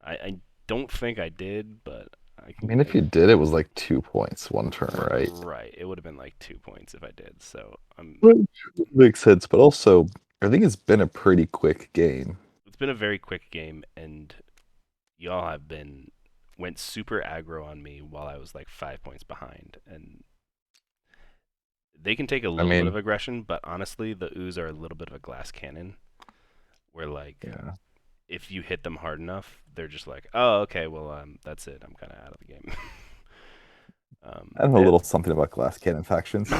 I don't think I did, but I I mean, if you did, it was like 2 points, 1 turn, right? Right. It would have been like 2 points if I did. So Makes sense, but also, I think it's been a pretty quick game. it's been a very quick game, and y'all have went super aggro on me while I was like 5 points behind, and they can take a little bit of aggression, but honestly, the Ooze are a little bit of a glass cannon, where like Yeah. if you hit them hard enough, they're just like, oh, okay, well, that's it. I'm kind of out of the game. I have a little something about glass cannon factions.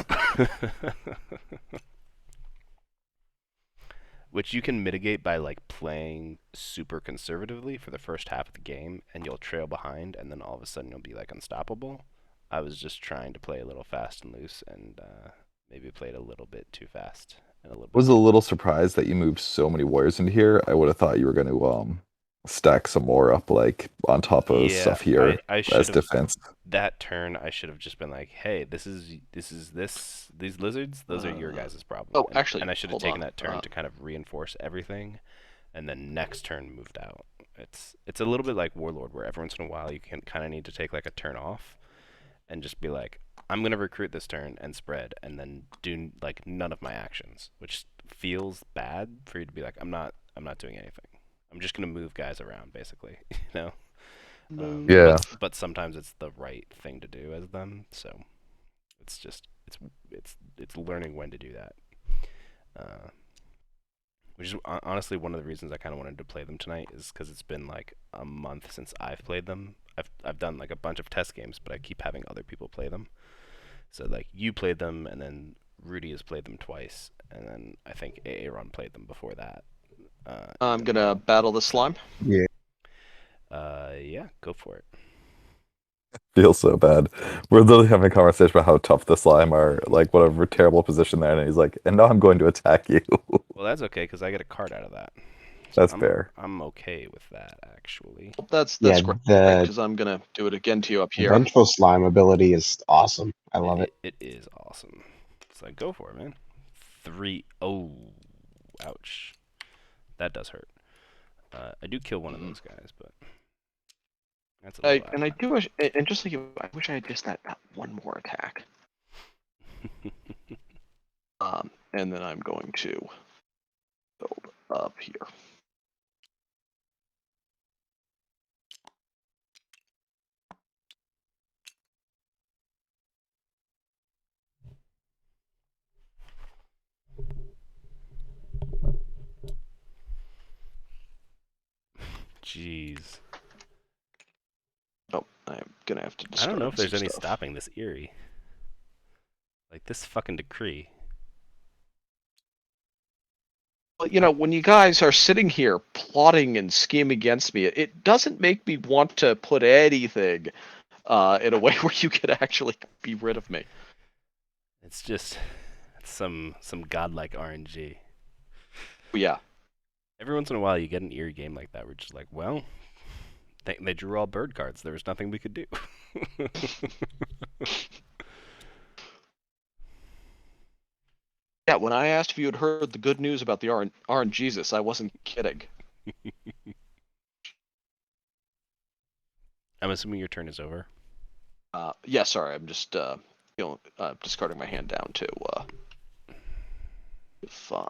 Which you can mitigate by like playing super conservatively for the first half of the game, and you'll trail behind, and then all of a sudden you'll be like unstoppable. I was just trying to play a little fast and loose, and maybe played a little bit too fast and a little bit. Was a little surprised that you moved so many warriors into here. I would have thought you were going to stack some more up, like on top of stuff here I as defense. That turn, I should have just been like, "Hey, these lizards. Those are your guys' problem." Oh, actually, and I should have hold taken on. that turn to kind of reinforce everything, and then next turn moved out. It's a little bit like Warlord, where every once in a while you can kind of need to take like a turn off, and just be like, "I'm gonna recruit this turn and spread, and then do like none of my actions," which feels bad for you to be like, I'm not doing anything. I'm just gonna move guys around, basically, you know. Yeah. But sometimes it's the right thing to do as them. So it's just it's learning when to do that. Which is honestly one of the reasons I kind of wanted to play them tonight, is because it's been like a month since I've played them. I've done like a bunch of test games, but I keep having other people play them. So like you played them, and then Rudy has played them twice, and then I think Aaron played them before that. I'm gonna battle the slime. Yeah. Yeah, go for it. Feels so bad. We're literally having a conversation about how tough the slime are, like what a terrible position they're in, and he's like, and now I'm going to attack you. Well, that's okay, because I get a card out of that. That's fair. I'm okay with that, actually. That's Yeah, great, the because I'm gonna do it again to you up here. vengeful slime ability is awesome. I love it. It is awesome. It's like, go for it, man. 3. Oh, ouch. That does hurt. I do kill one of those guys, but that's a little And I do wish, and just like you, I wish I had just that one more attack. And then I'm going to build up here. Jeez. Oh, I'm gonna have to I don't know if there's any stuff. stopping this Eerie. Like, this fucking decree. Well, you know, when you guys are sitting here plotting and scheming against me, it doesn't make me want to put anything in a way where you could actually be rid of me. It's just... That's some godlike RNG. Yeah. Every once in a while, you get an eerie game like that where it's just like, well, they drew all bird cards. There was nothing we could do. Yeah, when I asked if you had heard the good news about the RNGesus, I wasn't kidding. I'm assuming your turn is over. Yeah, sorry, I'm just discarding my hand down to 5.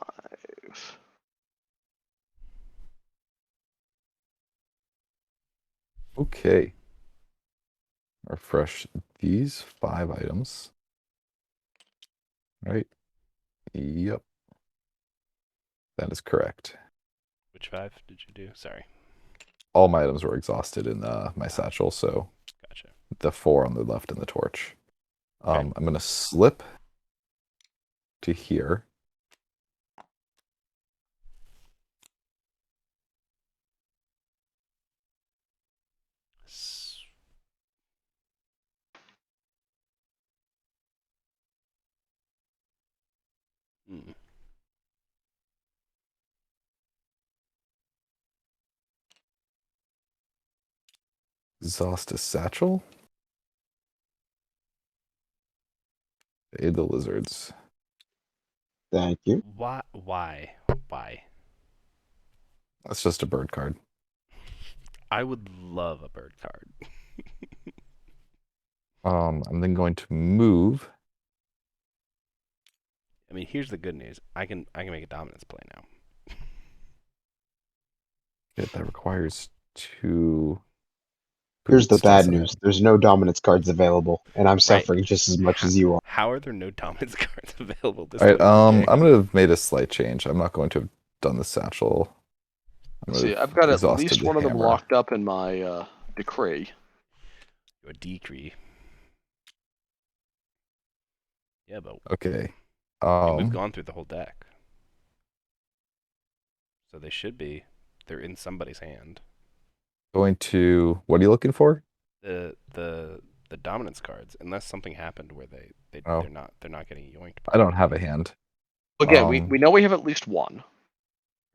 Okay. Refresh these 5 items. Right? Yep. That is correct. Which 5 did you do? Sorry. All my items were exhausted in my satchel, so Gotcha. the 4 on the left in the torch. Okay. I'm going to slip to here. Mm. Exhaust a satchel. Aid the lizards. Thank you. Why? Why? Why? That's just a bird card. I would love a bird card. I'm then going to move. I mean, here's the good news. I can make a dominance play now. That requires 2 Here's the boots, bad doesn't news. it? There's no dominance cards available, and I'm suffering just as much as you are. How are there no dominance cards available this All right, late in the game? I'm gonna have made a slight change. I'm not going to have done the satchel. I'm See, gonna I've have got at exhausted least the one of them hammer. locked up in my decree. A decree. Yeah, but Okay. we've gone through the whole deck, so they should be. They're in somebody's hand. Going to. What are you looking for? The dominance cards, unless something happened where Oh. they're not getting yoinked. I don't have a hand. Again, we know we have at least one.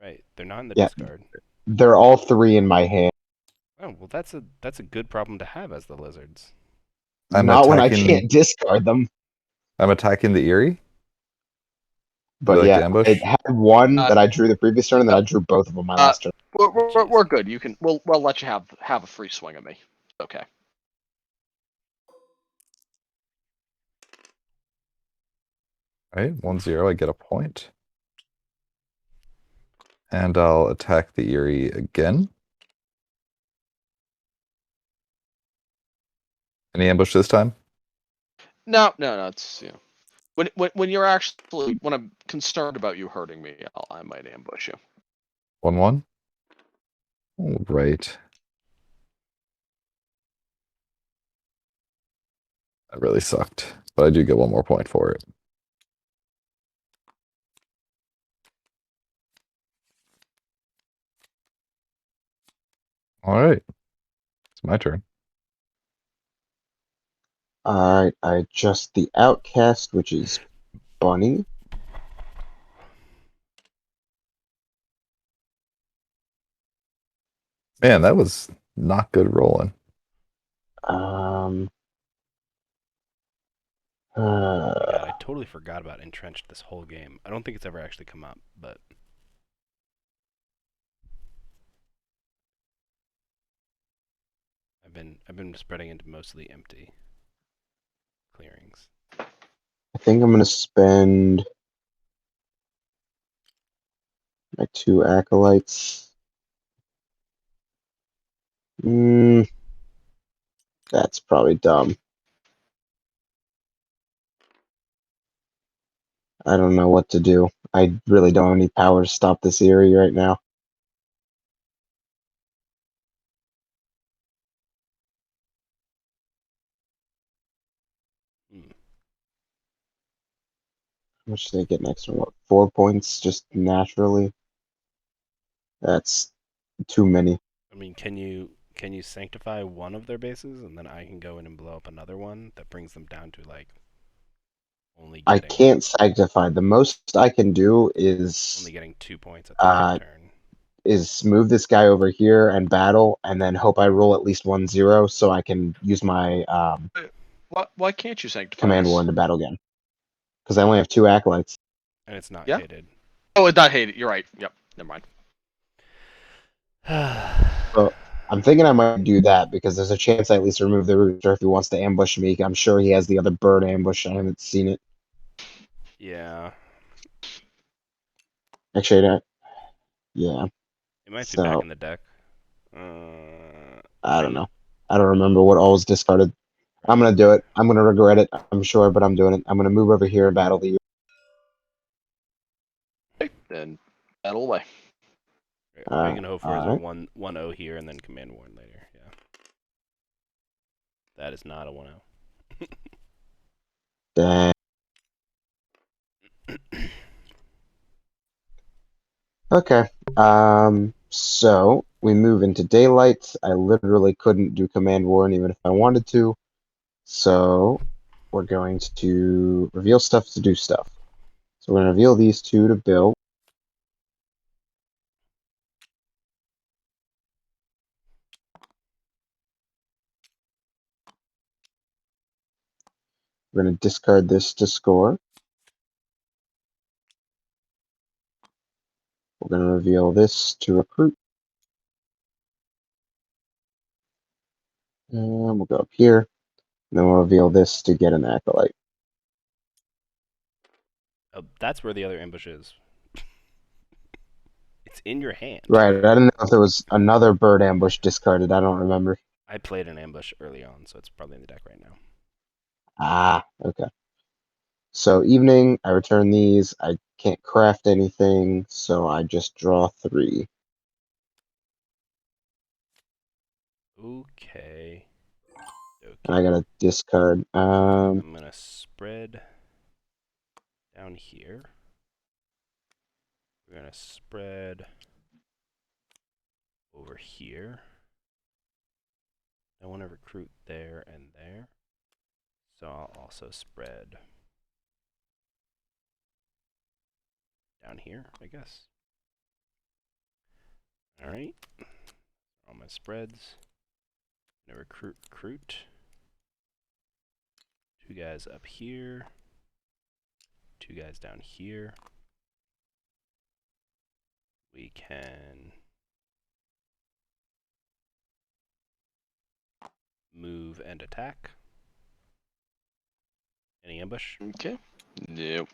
Right, they're not in the Yeah. discard. They're all 3 in my hand. Oh well, that's a good problem to have as the lizards. I'm Not when I attacking- can't discard them. I'm attacking the Eerie. But you like to yeah, ambush? I had one that I drew the previous turn, and then I drew both of them my last turn. We're good. You can. We'll let you have a free swing at me. Okay. All right, 1-0. I get a point. And I'll attack the Eerie again. Any ambush this time? No. It's when you're actually when I'm concerned about you hurting me, I might ambush you. 1-1. All right. That really sucked, but I do get 1 more point for it. All right. It's my turn. Alright, I adjust the outcast, which is Bunny. Man, that was not good rolling. Um. Oh my God, I totally forgot about entrenched this whole game. I don't think it's ever actually come up, but I've been spreading into mostly empty clearings. I think I'm gonna spend my 2 acolytes. That's probably dumb. I don't know what to do. I really don't have any power to stop this Eerie right now. Hmm. How much do they get next one? What, 4 points just naturally? That's too many. I mean, can you sanctify one of their bases and then I can go in and blow up another one that brings them down to like Only I getting can't sanctify. The most I can do is only getting 2 points at the end of the turn. move this guy over here and battle, and then hope I roll at least 1-0 so I can use my Why can't you sanctify command this? warden to battle again. Because I only have 2 acolytes. And it's not Yeah? hated. Oh, it's not hated. You're right. Yep. Never mind. So I'm thinking I might do that because there's a chance I at least remove the rooster if he wants to ambush me. I'm sure he has the other bird ambush. I haven't seen it. Yeah. Actually, I don't. Yeah. It might be back So in the deck. I don't know. I don't remember what all was discarded. I'm gonna do it. I'm gonna regret it. I'm sure, but I'm doing it. I'm gonna move over here and battle the. Okay, then battle away. Right, all you can hope for is a alright. 1-0 here and then command warden later. Yeah. That is not a 1-0. Dang. Okay. So we move into daylight. I literally couldn't do command warden even if I wanted to. So we're going to reveal stuff to do stuff. So we're going to reveal these 2 to Bill. We're going to discard this to score. We're going to reveal this to recruit. And we'll go up here. And then we'll reveal this to get an acolyte. Oh, that's where the other ambush is. It's in your hand. Right. I didn't know if there was another bird ambush discarded. I don't remember. I played an ambush early on, so it's probably in the deck right now. Ah, okay. So evening, I return these. I can't craft anything, so I just draw 3. Okay. And I gotta discard. I'm gonna spread down here. We're gonna spread over here. I want to recruit there and there, so I'll also spread down here, I guess. All right. All my spreads. I'm gonna recruit. 2 guys up here. 2 guys down here. We can move and attack. Any ambush? Okay. Nope.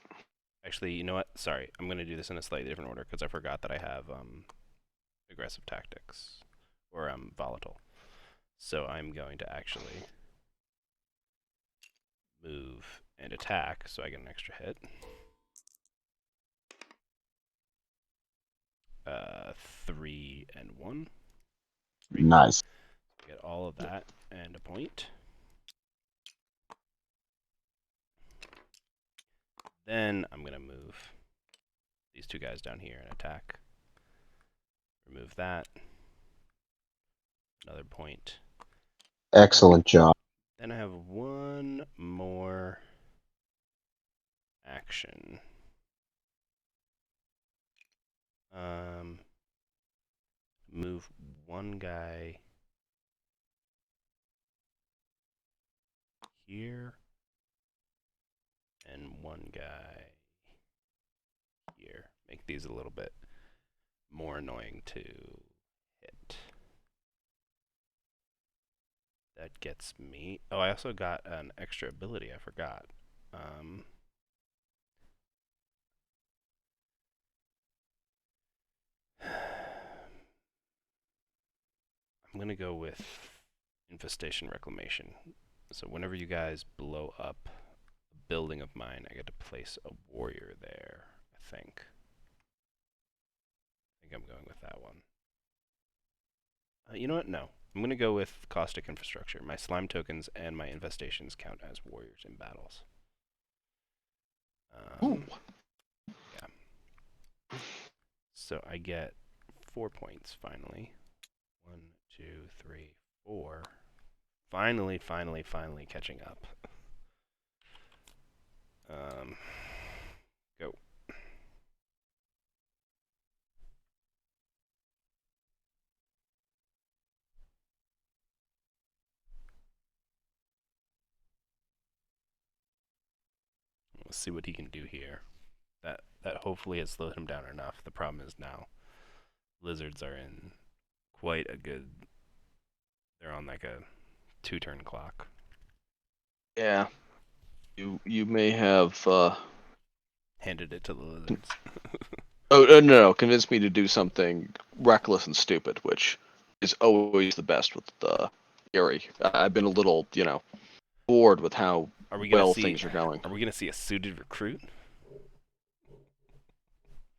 Actually, you know what? Sorry, I'm gonna do this in a slightly different order because I forgot that I have aggressive tactics or volatile. So I'm going to actually move and attack so I get an extra hit. 3 and 1. Nice. Get all of that and a point. Then I'm going to move these 2 guys down here and attack. Remove that. Another point. Excellent job. Then I have 1 more action. Move 1 guy here and 1 guy here. Make these a little bit more annoying to hit. That gets me. Oh, I also got an extra ability. I forgot. I'm gonna go with Infestation Reclamation. So whenever you guys blow up a building of mine, I get to place a warrior there, I think. I think I'm going with that one. You know what? No. I'm going to go with Caustic Infrastructure. My slime tokens and my infestations count as warriors in battles. Yeah. So I get 4 points, finally. 1, 2, 3, 4. Finally catching up. Go. Let's see what he can do here. That hopefully has slowed him down enough. The problem is now lizards are in quite a good. They're on like a 2-turn clock. Yeah. You may have. Handed it to the lizards. No. Convince me to do something reckless and stupid, which is always the best with Erie. I've been a little, bored with how Are we gonna well see? things are going. Are we gonna see a suited recruit?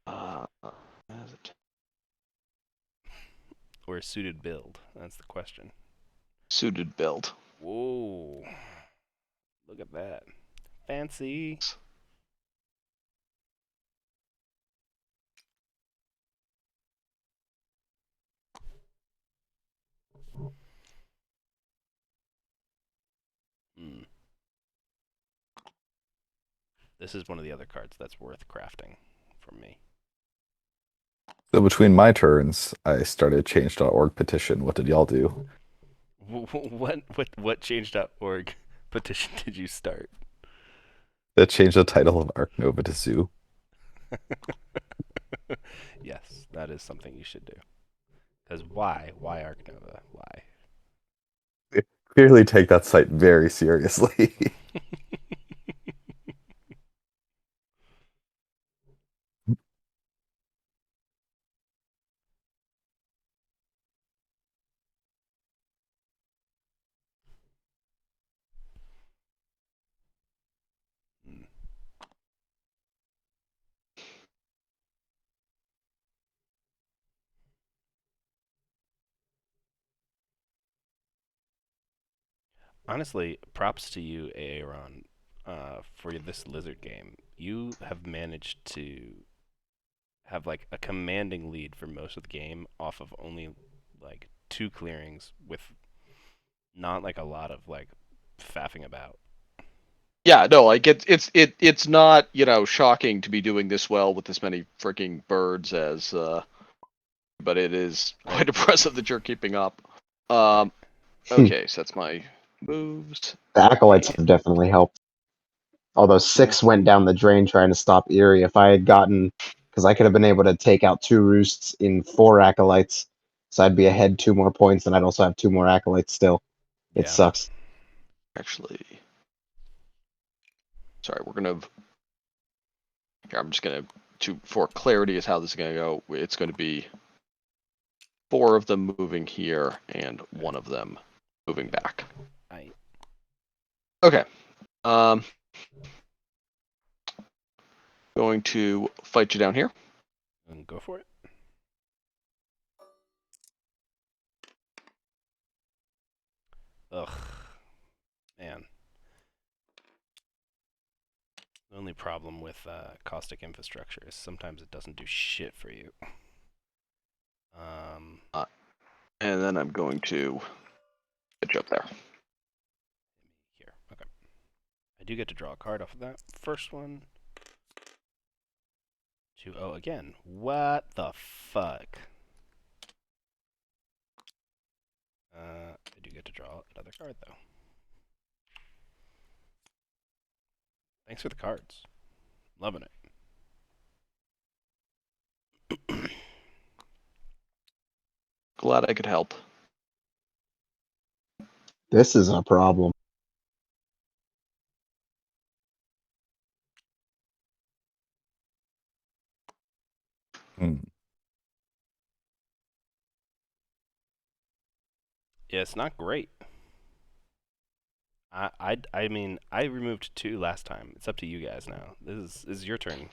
Has it? Or a suited build? That's the question. Suited build. Whoa. Look at that. Fancy. Hmm. This is one of the other cards that's worth crafting from me. So between my turns, I started change.org petition. What did y'all do? What change.org petition did you start? That changed the title of Arc Nova to Zoo. Yes, that is something you should do. Because why? Why Arc Nova? Why? Clearly take that site very seriously. Hmm. Honestly, props to you, Aaron, for this lizard game. You have managed to have like a commanding lead for most of the game off of only like 2 clearings with not like a lot of like faffing about. Yeah, no, like it's not, shocking to be doing this well with this many freaking birds as but it is quite impressive that you're keeping up. Okay, so that's my moves. The acolytes have definitely helped. Although 6 went down the drain trying to stop Erie. If I had gotten, because I could have been able to take out 2 roosts in 4 acolytes, so I'd be ahead 2 more points, and I'd also have 2 more acolytes still. It Yeah. sucks. Actually, sorry, I'm just gonna for clarity is how this is gonna go. It's gonna be 4 of them moving here and 1 of them moving back. I Okay. Going to fight you down here. go for it. Ugh. Man. The only problem with caustic infrastructure is sometimes it doesn't do shit for you. And then I'm going to get you up there. Here. Okay. I do get to draw a card off of that first one. 2-0 again. What the fuck? I do get to draw another card though. Thanks for the cards. Loving it. Glad I could help. This is a problem. Hmm. Yeah, it's not great. I mean, I removed 2 last time. It's up to you guys now. This is your turn.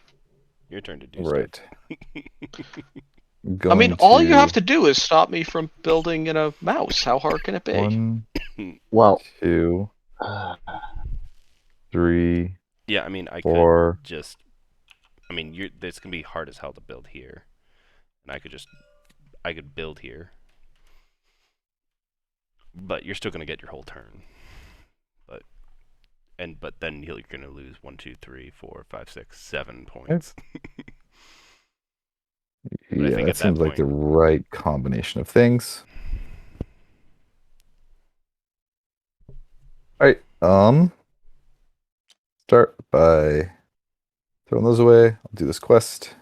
Your turn to do Right. stuff. I mean, Going all you have to to do is stop me from building a mouse. How hard can it be? 1, Well, 2, 3, Yeah, I mean, I 4. could just. I mean, this can be hard as hell to build here, and I could build here, but you're still gonna get your whole turn. But but then you're gonna lose 1, 2, 3, 4, 5, 6, 7 points. But I Yeah, think that at that seems like the point- right combination of things. All right. Start by throwing those away. I'll do this quest.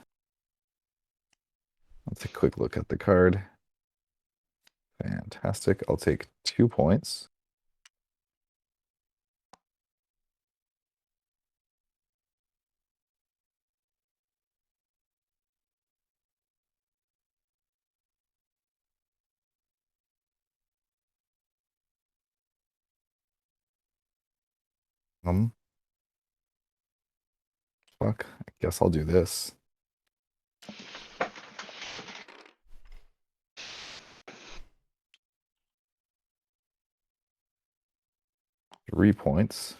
Let's take a quick look at the card. Fantastic. I'll take 2 points. Fuck. I guess I'll do this. 3 points.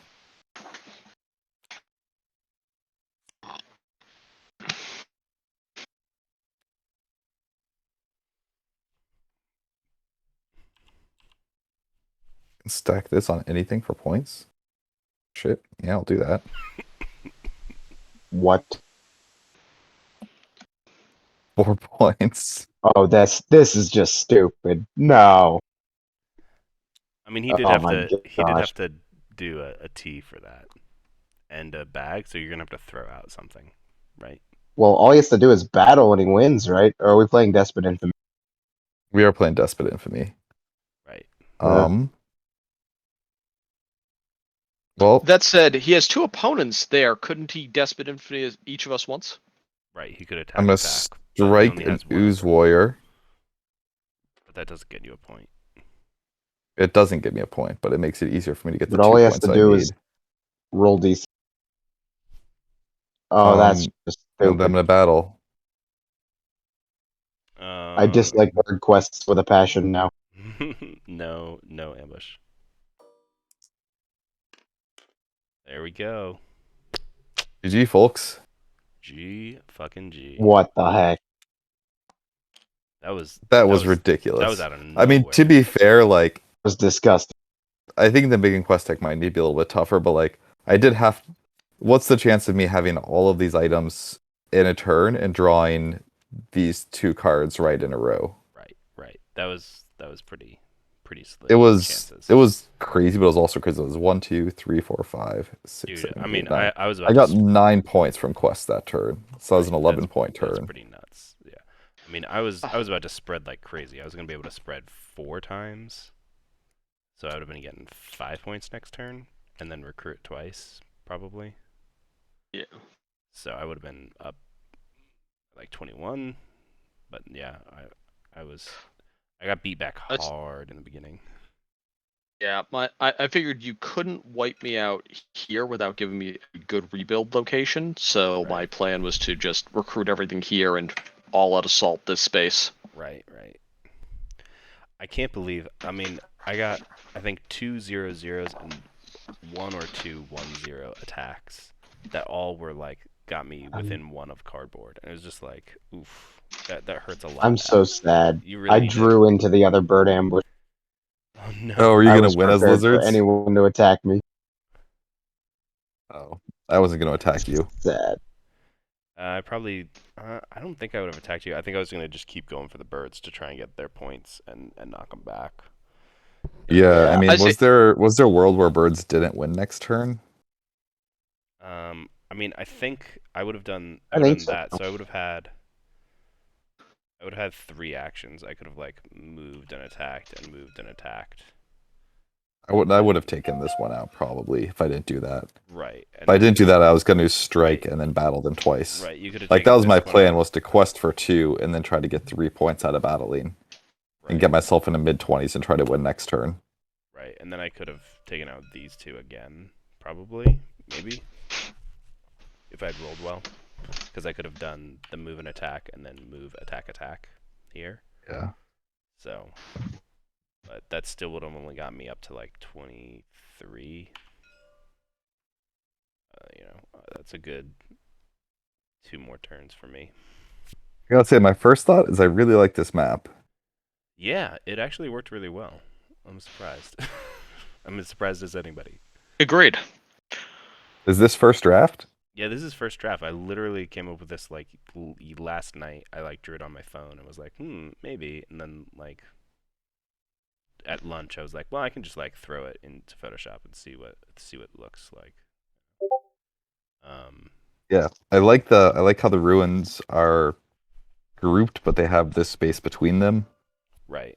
Stack this on anything for points. Shit. Yeah, I'll do that. What? 4 points. Oh, this is just stupid. No. I mean, he did Oh have my to. He did gosh. have to do a T for that, and a bag. So you're gonna have to throw out something, right? Well, all he has to do is battle and he wins, right? Or are we playing Despot Infamy? We are playing Despot Infamy. Right. Well, That said, he has 2 opponents there. Couldn't he Despot Infamy each of us once? Right. He could attack. I'm gonna attack, but he strike only an has one Ooze opponent. Warrior. But that doesn't get you a point. It doesn't give me a point, but it makes it easier for me to get the But 2 all he has points to I do need. is roll DC. Oh, that's just And I'm stupid. gonna battle. I dislike bird quests with a passion now. no ambush. There we go. GG, folks. G fucking G. What the heck? That was ridiculous. That was out of nowhere. I mean, to be fair, like, It was disgusting. I think the big and quest tech might need to be a little bit tougher, but like, I did have. What's the chance of me having all of these items in a turn and drawing these 2 cards right in a row? Right. That was pretty slim. It was chances. crazy, but it was also crazy. It was 1, 2, 3, 4, 5, 6, Dude, 7, I 8, mean, 9. I was about I got to 9 points from quest that turn, so that was an Right, 11-point That's turn. pretty nuts. Yeah. I mean, I was about to spread like crazy. I was gonna be able to spread 4 times, so I would have been getting 5 points next turn, and then recruit twice probably. Yeah. So I would have been up like 21, but yeah, I got beat back That's- hard in the beginning. Yeah, I figured you couldn't wipe me out here without giving me a good rebuild location, so my Right. plan was to just recruit everything here and all out assault this space. Right. I can't believe. I mean, I got I think 2 0-0s and 1 or 2 1-0 attacks that all were like got me within 1 of cardboard, and it was just like, oof, that hurts a lot. I'm so sad. You I really drew into the other bird ambush. Oh no. Oh, are you I gonna was win as prepared for lizards? anyone to attack me. Oh, I wasn't gonna attack you. Sad. I probably. I don't think I would have attacked you. I think I was gonna just keep going for the birds to try and get their points and knock them back. Yeah, I mean, I was there a world where birds didn't win next turn? I mean, I think I would have done. I think so. that. So I would have had 3 actions. I could have like moved and attacked and moved and attacked. I would have taken this one out probably if I didn't do that. Right. If I didn't do that, I was going to strike and then battle them twice. Right. You could have Like that taken was my this one plan, out. was to quest for 2 and then try to get 3 points out of battling and get myself into mid-20s and try to win next turn. Right, and then I could have taken out these 2 again, probably, maybe, if I'd rolled well, because I could have done the move and attack and then move attack here. Yeah. So, but that still would have only got me up to like 23. That's a good 2 more turns for me. I gotta say, my first thought is I really like this map. Yeah, it actually worked really well. I'm surprised. I'm as surprised as anybody. Agreed. Is this first draft? Yeah, this is first draft. I literally came up with this like last night. I like drew it on my phone and was like, maybe. And then like at lunch, I was like, well, I can just like throw it into Photoshop and see what it looks like. Yeah, I like how the ruins are grouped, but they have this space between them. Right.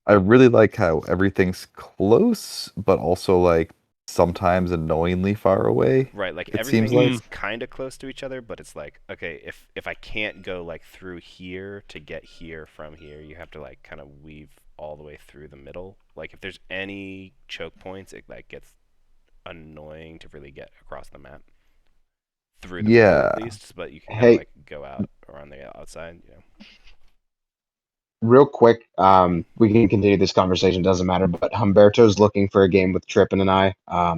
I really like how everything's close, but also like sometimes annoyingly far away. Right, like It everything seems like is kind of close to each other, but it's like, okay, if I can't go like through here to get here from here, you have to like kind of weave all the way through the middle. Like if there's any choke points, it like gets annoying to really get across the map through the middle yeah. at least, but you can kind of Hey, like go out or on the outside, real quick, we can continue this conversation, doesn't matter, but Humberto's looking for a game with Trippin and I.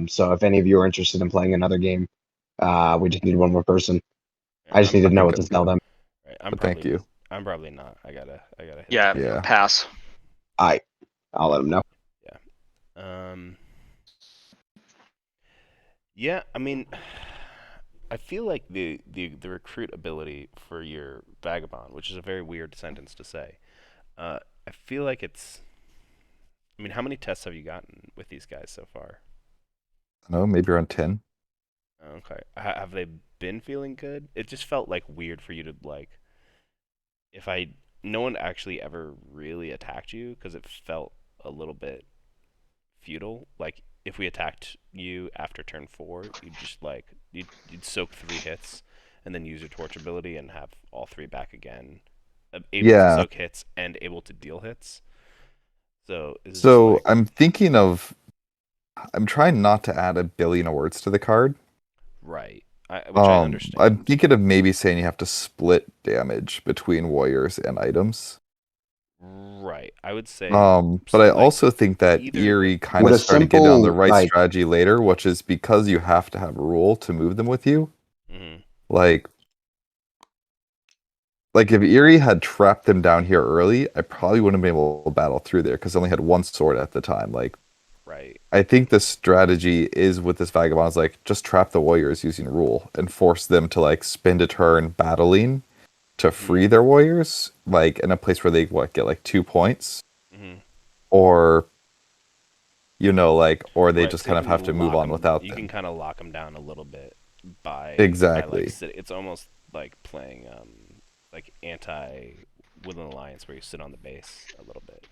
So if any of you are interested in playing another game, we just need one more person. I just need to know what to tell them. Right, But thank you. I'm probably not. I gotta hit Yeah, the Yeah. pass. I'll let them know. Yeah, I mean, I feel like the recruit ability for your vagabond, which is a very weird sentence to say. I feel like it's. I mean, how many tests have you gotten with these guys so far? No, maybe around 10. Okay, have they been feeling good? It just felt like weird for you to like. If I no one actually ever really attacked you because it felt a little bit futile. Like if we attacked you after turn 4, you'd just like you'd soak 3 hits and then use your torch ability and have all 3 back again, able to Yeah. soak hits and able to deal hits. So is it just So like I'm trying not to add a billion words to the card. right? Which I understand. I'm thinking of maybe saying you have to split damage between warriors and items. Right. I would say. But I like, also think that either Eerie kind Would of a started getting on the simple, right like- strategy later, which is because you have to have a rule to move them with you. Mhm. Like if Eerie had trapped them down here early, I probably wouldn't have been able to battle through there because I only had one sword at the time. Like Right. I think the strategy is with this vagabond is like just trap the warriors using rule and force them to like spend a turn battling to free their warriors, like in a place where they get like 2 points, or or they Right, just so you kind of can have to move lock on 'em- without You them. can kind of lock them down a little bit by Exactly. like it's almost like playing like anti Woodland Alliance where you sit on the base a little bit.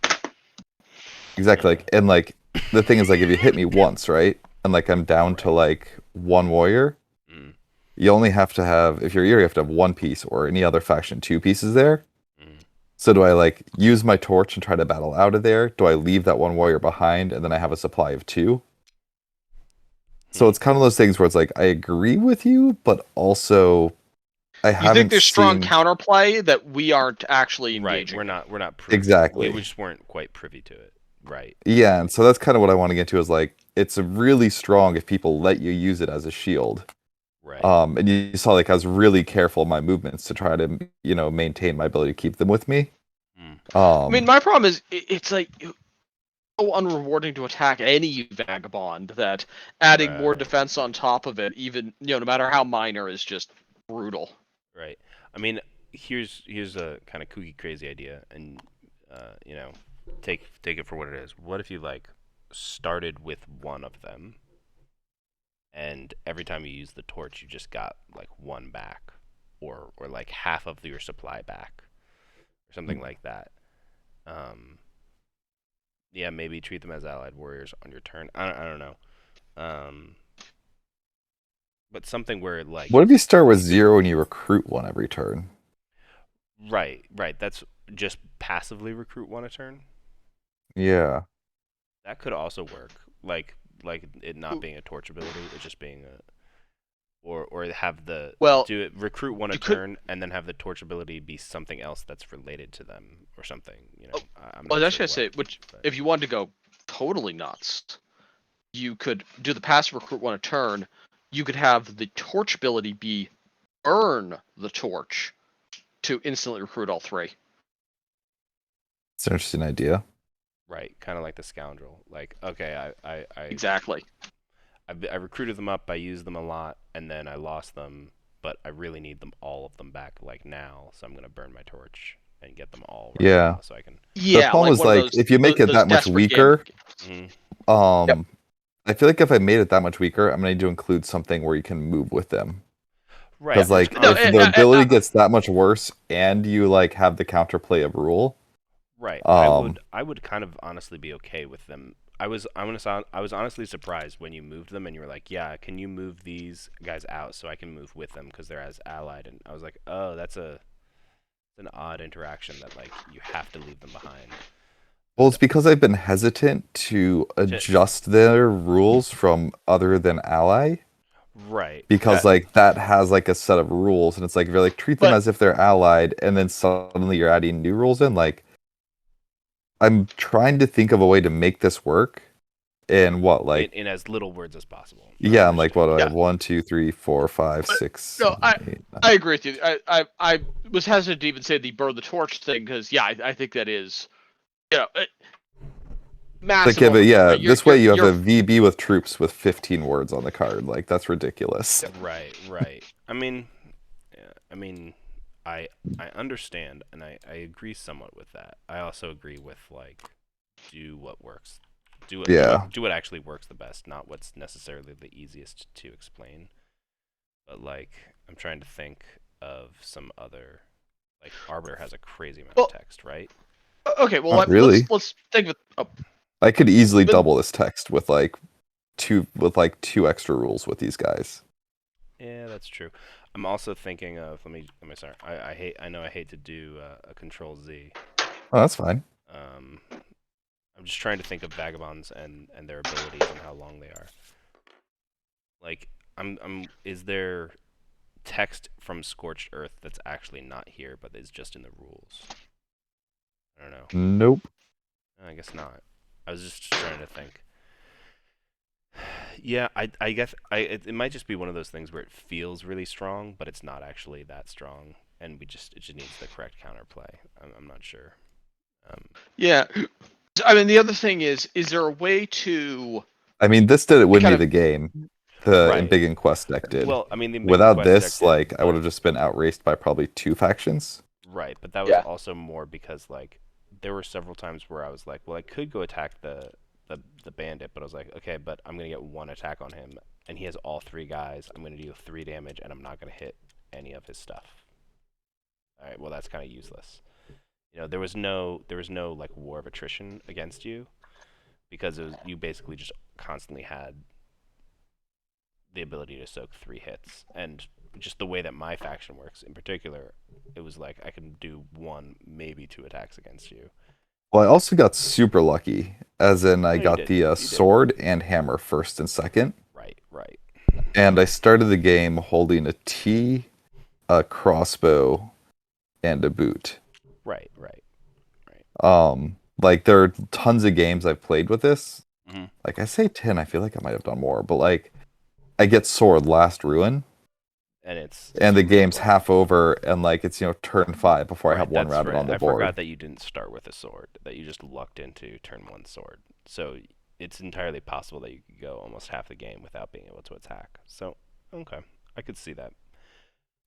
Exactly. Like the thing is like if you hit me once, right? And like I'm down to like one warrior, Mm. you only have to have if you're Eerie, you have to have one piece or any other faction 2 pieces there. Mm. So do I like use my torch and try to battle out of there? Do I leave that one warrior behind and then I have a supply of 2? So it's kind of those things where it's like I agree with you, but also I You haven't think there's strong seen counterplay that we aren't actually Right, engaging? we're not privy. Exactly. We just weren't quite privy to it. Right. Yeah, and so that's kind of what I want to get to is like it's really strong if people let you use it as a shield. Right. And you saw like I was really careful in my movements to try to maintain my ability to keep them with me. I mean, my problem is it's like so unrewarding to attack any vagabond that adding more Right. defense on top of it, even no matter how minor, is just brutal. Right. I mean, here's a kind of kooky, crazy idea, and take it for what it is. What if you like started with one of them, and every time you use the torch, you just got like 1 back, or like half of your supply back, or something like that. Yeah, maybe treat them as allied warriors on your turn. I don't know. But something where like what if you start with 0 and you recruit 1 every turn? right. That's just passively recruit 1 a turn. Yeah. That could also work. Like it not being a torch ability, it just being a or have the do it recruit 1 a turn and then have the torch ability be something else that's related to them or something. I'm not that's sure just say, if you wanted to go totally nuts, you could do the passive recruit 1 a turn. You could have the torch ability be earn the torch to instantly recruit all 3. It's an interesting idea. Right, kind of like the scoundrel. Like, okay, I Exactly. I recruited them up, I used them a lot, and then I lost them. But I really need them all of them back like now, so I'm gonna burn my torch and get them all right Yeah. now, so I can. The Yeah, problem like is one of like those if you make it those that much desperate gambit weaker, games. Mhm. um, I feel like if I made it that much weaker, I'm gonna need to include something where you can move with them. Right, Because which like No, if the ability gets that much worse and you like have the counterplay of rule, right. um, I would kind of honestly be okay with them. I was honestly surprised when you moved them and you were like, yeah, can you move these guys out so I can move with them because they're as allied? And I was like, oh, that's an odd interaction that like you have to leave them behind. well, it's because I've been hesitant to adjust their rules from other than ally. Right. Because like that has like a set of rules, and it's like if you like treat them But- as if they're allied, and then suddenly you're adding new rules in. Like, I'm trying to think of a way to make this work. In what, like, in as little words as possible. yeah, I'm like, what do I Yeah. have? 1, 2, 3, 4, 5, But- 6, no, 7, 8, 9. I agree with you. I was hesitant to even say the burn the torch thing because I think that is, massive. Like, yeah, right? this way you have you're- a VB with troops with 15 words on the card. Like, that's ridiculous. Right. I mean, I understand and I agree somewhat with that. I also agree with like do what works. Do what actually works the best, not what's necessarily the easiest to explain. But like I'm trying to think of some other like WeiRder has a crazy amount of text, right? Okay, well Not really. let's think of I could easily double this text with like two extra rules with these guys. Yeah, that's true. I'm also thinking of sorry. I know I hate to do a Control Z. Oh, that's fine. I'm just trying to think of vagabonds and their abilities and how long they are. Like is there text from Scorched Earth that's actually not here but is just in the rules? I don't know. Nope. I guess not. I was just trying to think. Yeah, I guess it might just be one of those things where it feels really strong, but it's not actually that strong, and it just needs the correct counterplay. I'm not sure. Yeah, I mean the other thing is there a way to? I mean, this didn't win kind me of- the game. The Right. Big Inquest deck did. Well, I mean, the Without Quest this, deck did, like, I would but- have just been outraced by probably 2 factions. Right, but that was also more because like there were several times where I was like, well, I could go attack the bandit, but I was like, okay, but I'm gonna get 1 attack on him, and he has all 3 guys. I'm gonna do 3 damage, and I'm not gonna hit any of his stuff. All right, well that's kind of useless. You know, there was no like war of attrition against you because you basically just constantly had the ability to soak 3 hits, and just the way that my faction works in particular, it was like I can do 1, maybe 2 attacks against you. Well, I also got super lucky, as in I you got did. the You did. sword and hammer first and second, Right. and I started the game holding a T, a crossbow, and a boot. Right. Like there are tons of games I've played with this. Mhm. Like I say 10, I feel like I might have done more, but like I get sword last ruin, And the game's half over, and like it's turn 5 before I have 1 that's rabbit right. on the I board. forgot that you didn't start with a sword, that you just lucked into turn 1 sword. So it's entirely possible that you could go almost half the game without being able to attack. So okay, I could see that.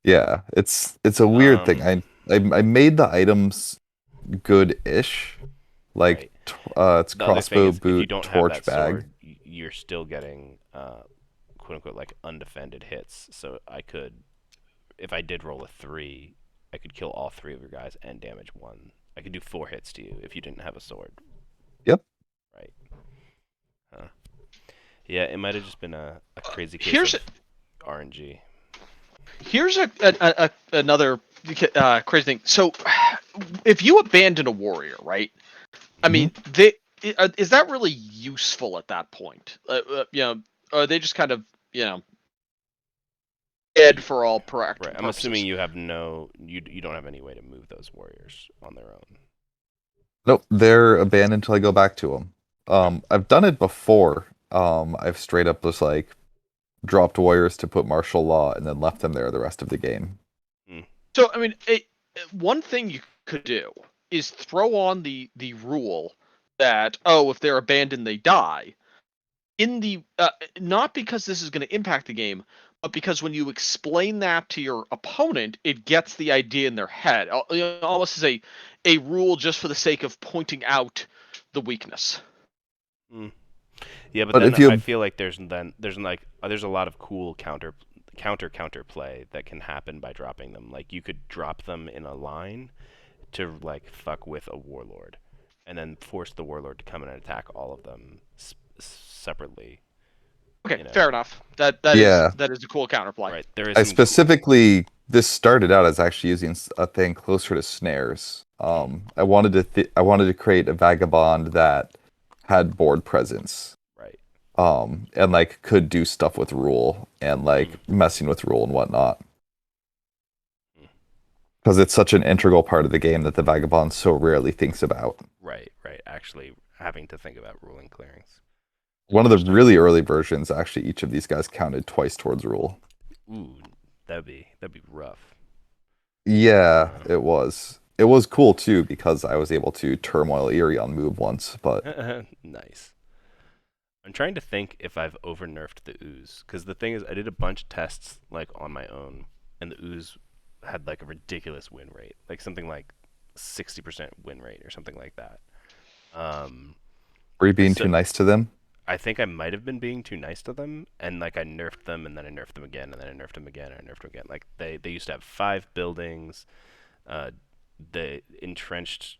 Yeah, it's a weird thing. I made the items good-ish. Like it's The other thing crossbow, is, if you boot, don't have torch, that bag. sword, you're still getting quote unquote like undefended hits. So I could, if I did roll a 3, I could kill all 3 of your guys and damage 1. I could do 4 hits to you if you didn't have a sword. Yep. Right. Huh. Yeah, it might have just been a crazy case Here's of RNG. Here's another crazy thing. So, if you abandon a warrior, right? I mean, is that really useful at that point? Are they just kind of dead for all practical Right. I'm purposes? assuming you have you don't have any way to move those warriors on their own. Nope, they're abandoned until I go back to them. I've done it before. I've straight up just like dropped warriors to put martial law and then left them there the rest of the game. So, I mean, one thing you could do is throw on the rule that if they're abandoned, they die. in the not because this is going to impact the game, but because when you explain that to your opponent, it gets the idea in their head. Almost as a rule just for the sake of pointing out the weakness. Mm. Yeah, but But then if you I feel like there's a lot of cool counter play that can happen by dropping them. Like you could drop them in a line to like fuck with a warlord, and then force the warlord to come in and attack all of them separately. Okay, You know. fair enough. That Yeah. is a cool counterplay. Right. There is I some specifically this started out as actually using a thing closer to snares. I wanted to create a vagabond that had board presence. right. And like could do stuff with rule and like messing with rule and whatnot. Because it's such an integral part of the game that the vagabond so rarely thinks about. Right. Actually, having to think about ruling clearings. One of the really early versions, actually, each of these guys counted twice towards rule. Ooh, that'd be rough. Yeah, it was. It was cool too because I was able to turmoil Eerie on move once, but Nice. I'm trying to think if I've over nerfed the Ooze, because the thing is, I did a bunch of tests like on my own, and the Ooze had like a ridiculous win rate, like something like 60% win rate or something like that. were you being So- too nice to them? I think I might have been being too nice to them, and like I nerfed them, and then I nerfed them again, and then I nerfed them again, and I nerfed them again. Like they used to have 5 buildings. The entrenched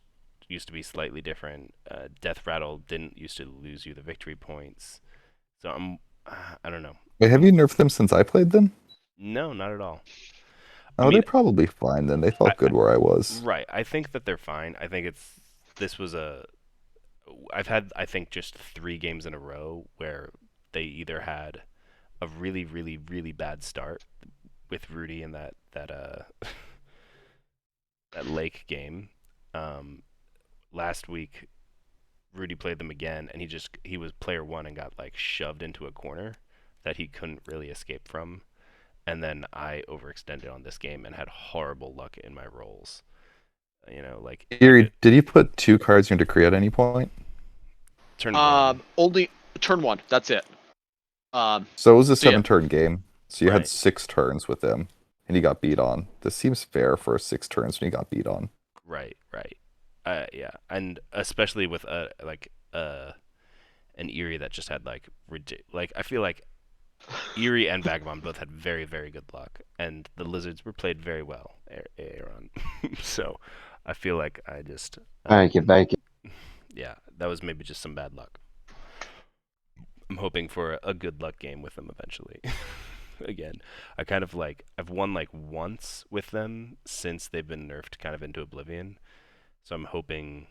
used to be slightly different. Death Rattle didn't used to lose you the victory points. So I don't know. Wait, have you nerfed them since I played them? No, not at all. Oh, I mean, they're probably fine then. They felt good where I was. Right. I think that they're fine. I think I've had, I think, just 3 games in a row where they either had a really, really, really bad start with Rudy in that that Lake game. Last week, Rudy played them again, and he was player 1 and got like shoved into a corner that he couldn't really escape from. And then I overextended on this game and had horrible luck in my rolls. You know, like Eerie, did you put 2 cards in your decree at any point? turn 1. Only turn 1. That's it. So it was a So, yeah. 7-turn game. So you Right. had 6 turns with him, and you got beat on. This seems fair for 6 turns when you got beat on. Right. Yeah, and especially with an Eerie that just had like I feel like Eerie and Vagabond both had very, very good luck, and the Lizards were played very well, Aaron. So I feel like I just Thank you. yeah, that was maybe just some bad luck. I'm hoping for a good luck game with them eventually. Again, I've won like once with them since they've been nerfed kind of into oblivion. So I'm hoping,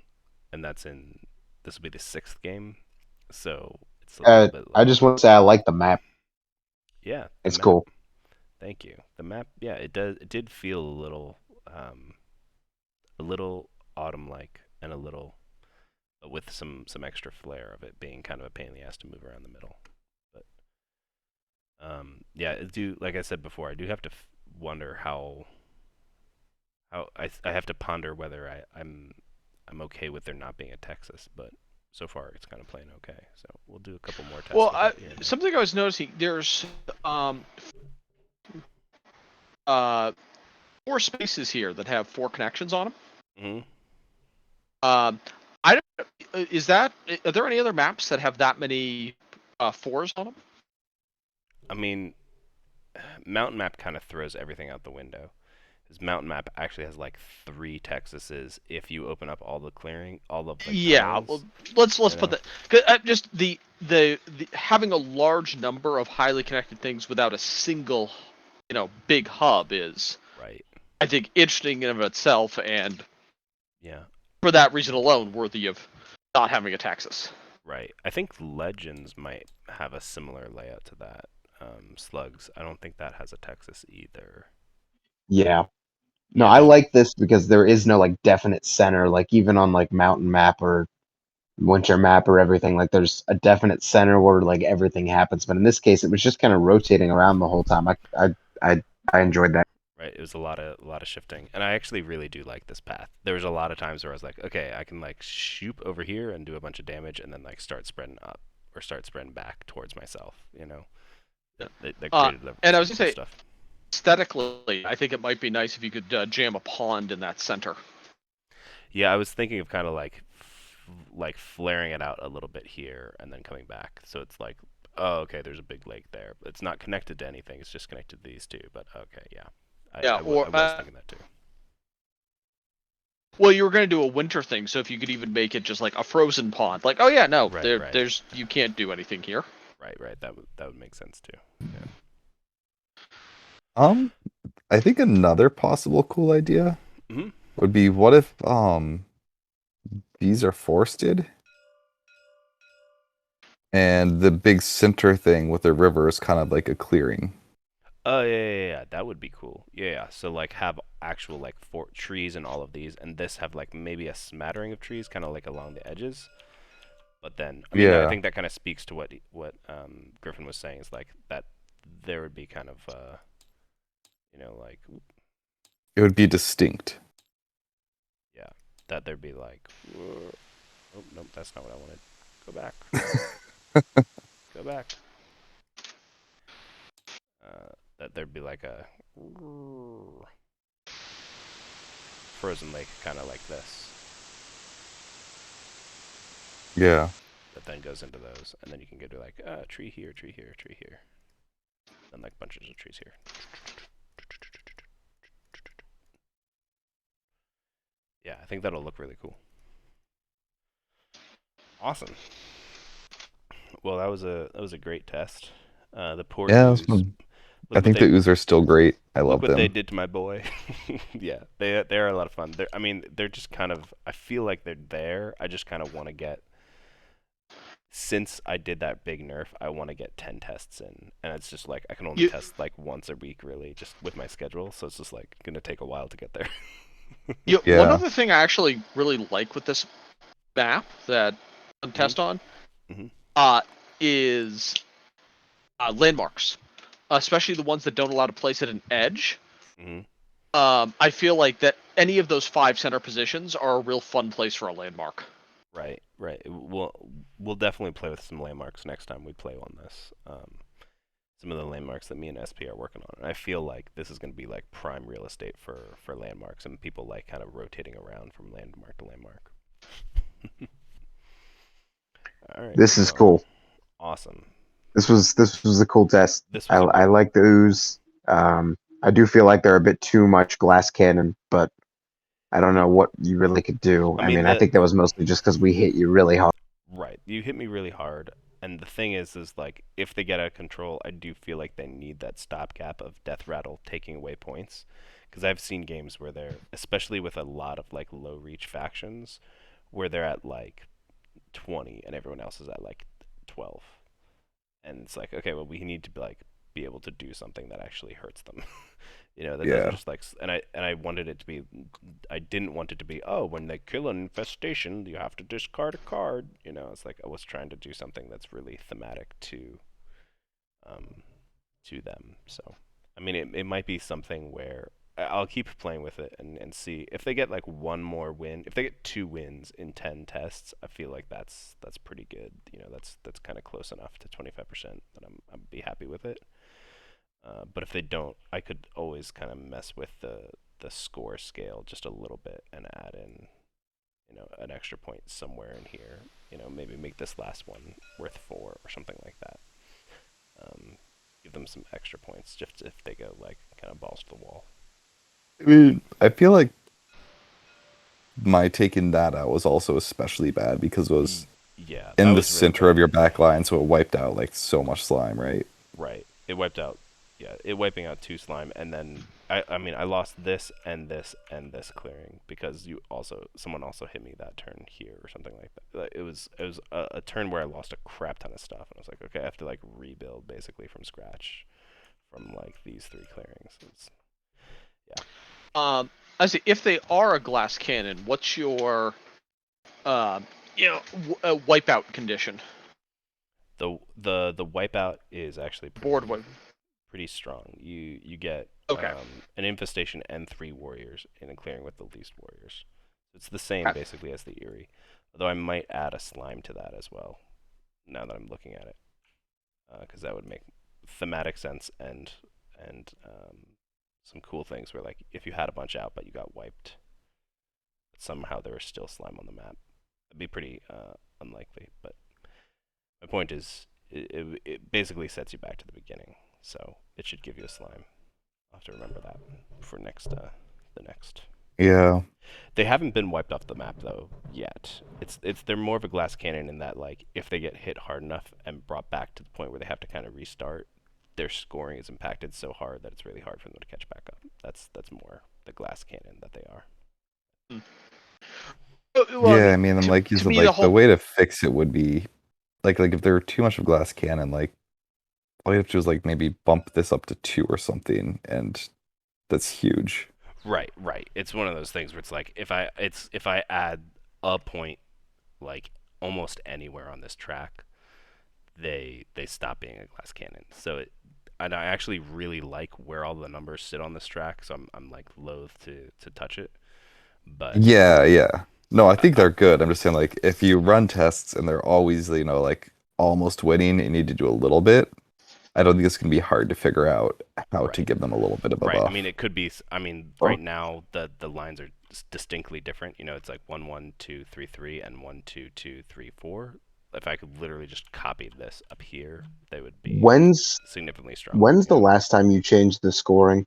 and this will be the 6th game. So it's a little bit I just want to say I like the map. yeah, the It's map. cool. Thank you. The map, yeah, it did feel a little autumn-like, and a little with some extra flair of it being kind of a pain in the ass to move around the middle. But yeah, like I said before, I do have to wonder how I have to ponder whether I'm okay with there not being a Texas, but so far it's kind of playing okay. So we'll do a couple more tests. Well, with it here and there. something I was noticing, there's 4 spaces here that have 4 connections on them. Mhm. I don't. Are there any other maps that have that many 4s on them? I mean, Mountain Map kind of throws everything out the window. His Mountain Map actually has like 3 Texases if you open up all the clearing, all of the Yeah. tunnels. Well, let's put that. 'Cause, just the having a large number of highly connected things without a single, big hub is, Right. I think, interesting in and of itself, and Yeah. for that reason alone, worthy of not having a Texas. Right. I think Legends might have a similar layout to that. Slugs. I don't think that has a Texas either. Yeah. No, Yeah, I there's- like this because there is no like definite center. Like even on like mountain map or winter map or everything, like there's a definite center where like everything happens. But in this case, it was just kind of rotating around the whole time. I enjoyed that. Right. It was a lot of shifting, and I actually really do like this path. There was a lot of times where I was like, okay, I can like shoot over here and do a bunch of damage, and then like start spreading up or start spreading back towards myself. You know, Yeah. that created and I was some gonna say, stuff. aesthetically, I think it might be nice if you could jam a pond in that center. Yeah, I was thinking of kind of like flaring it out a little bit here and then coming back. So it's like, oh, okay, there's a big lake there. But it's not connected to anything. It's just connected to these two. But okay, yeah. Yeah, I or was thinking that too. well, you were gonna do a winter thing, so if you could even make it just like a frozen pond, like, oh yeah, no, Right. there's you can't do anything here. Right. That would make sense too. Yeah. I think another possible cool idea Mhm. would be, what if these are forested and the big center thing with the river is kind of like a clearing. Oh yeah. That would be cool. Yeah. So like have actual like trees and all of these, and this have like maybe a smattering of trees, kind of like along the edges. But then, I mean, I Yeah. think that kind of speaks to what Griffin was saying, is like that there would be kind of like It would be distinct. yeah, that there'd be like oh nope, that's not what I wanted. Go back. Go back. That there'd be like a frozen lake, kind of like this, Yeah. that then goes into those, and then you can go to like tree here, tree here, tree here, and like bunches of trees here. Yeah, I think that'll look really cool. Awesome. Well, that was a great test. The poor Yeah, that's Ooze. fun. I Look what think the Ooze are still great. I look love what they them. did to my boy. Yeah, they're a lot of fun. I mean, they're just kind of. I feel like they're there. I just kind of want to get. Since I did that big nerf, I want to get 10 tests in, and it's just like I can only test like once a week, really, just with my schedule. So it's just like gonna take a while to get there. One Yeah. other thing I actually really like with this map that I'm test on, Mhm. is landmarks, especially the ones that don't allow to place at an edge. Mhm. I feel like that any of those 5 center positions are a real fun place for a landmark. Right. We'll definitely play with some landmarks next time we play on this. Some of the landmarks that me and SP are working on, and I feel like this is going to be like prime real estate for landmarks and people like kind of rotating around from landmark to landmark. All right. This is well, cool. Awesome. This was a cool test. This was a I good like the Ooze. I do feel like they're a bit too much glass cannon, but I don't know what you really could do. I I mean, mean, I think that was mostly just because we hit you really hard. Right. You hit me really hard. And the thing is like, if they get out of control, I do feel like they need that stopgap of Death Rattle taking away points. Because I've seen games where they're, especially with a lot of like low reach factions, where they're at like 20 and everyone else is at like 12. And it's like, okay, well, we need to be able to do something that actually hurts them. That doesn't Yeah. just like, and I wanted it to be, I didn't want it to be, oh, when they kill an infestation, you have to discard a card. It's like I was trying to do something that's really thematic um, to them. So, I mean, it might be something where I'll keep playing with it and see if they get like one more win. If they get 2 wins in 10 tests, I feel like that's pretty good. That's kind of close enough to 25% that I'd be happy with it. But if they don't, I could always kind of mess with the score scale just a little bit and add in, an extra point somewhere in here. Maybe make this last one worth 4 or something like that. Give them some extra points just if they go like kind of balls to the wall. I mean, I feel like my taking that out was also especially bad because it was Yeah, that in the was really center bad. of your back line, so it wiped out like so much slime, right? Right. It wiped out. Yeah, it wiping out 2 slime, and then I mean I lost this and this and this clearing because someone also hit me that turn here or something like that. It was a turn where I lost a crap ton of stuff, and I was like, okay, I have to like rebuild basically from scratch from like these 3 clearings. I see. If they are a glass cannon, what's your wipeout condition? The wipeout is actually Board wipe. pretty strong. You get Okay. an infestation and 3 warriors in a clearing with the least warriors. It's the same Okay. basically as the Eerie, although I might add a slime to that as well. now that I'm looking at it, because that would make thematic sense and some cool things where like if you had a bunch out but you got wiped, but somehow there was still slime on the map. It'd be pretty unlikely. But my point is, it basically sets you back to the beginning, so it should give you a slime. I'll have to remember that for next the next. Yeah. They haven't been wiped off the map though yet. They're more of a glass cannon in that like if they get hit hard enough and brought back to the point where they have to kind of restart, their scoring is impacted so hard that it's really hard for them to catch back up. That's more the glass cannon that they are. Well, Yeah, I mean, to, like you to said, me, like the the whole way to fix it would be like if there were too much of glass cannon, like all you have to do is like maybe bump this up to 2 or something, and that's huge. Right. It's one of those things where it's like if I add a point like almost anywhere on this track, they stop being a glass cannon. So and I actually really like where all the numbers sit on this track, so I'm like loath to touch it. But Yeah. No, I think they're good. I'm just saying, like, if you run tests and they're always, like almost winning and you need to do a little bit, I don't think it's gonna be hard to figure out how to Right. give them a little bit of a right. buff. I mean, it could be. I mean, Oh. right now the lines are distinctly different. You know, it's like 1 1 2 3 3 and 1 2 2 3 4. If I could literally just copy this up here, they would be When's significantly stronger. when's you the know? last time you changed the scoring?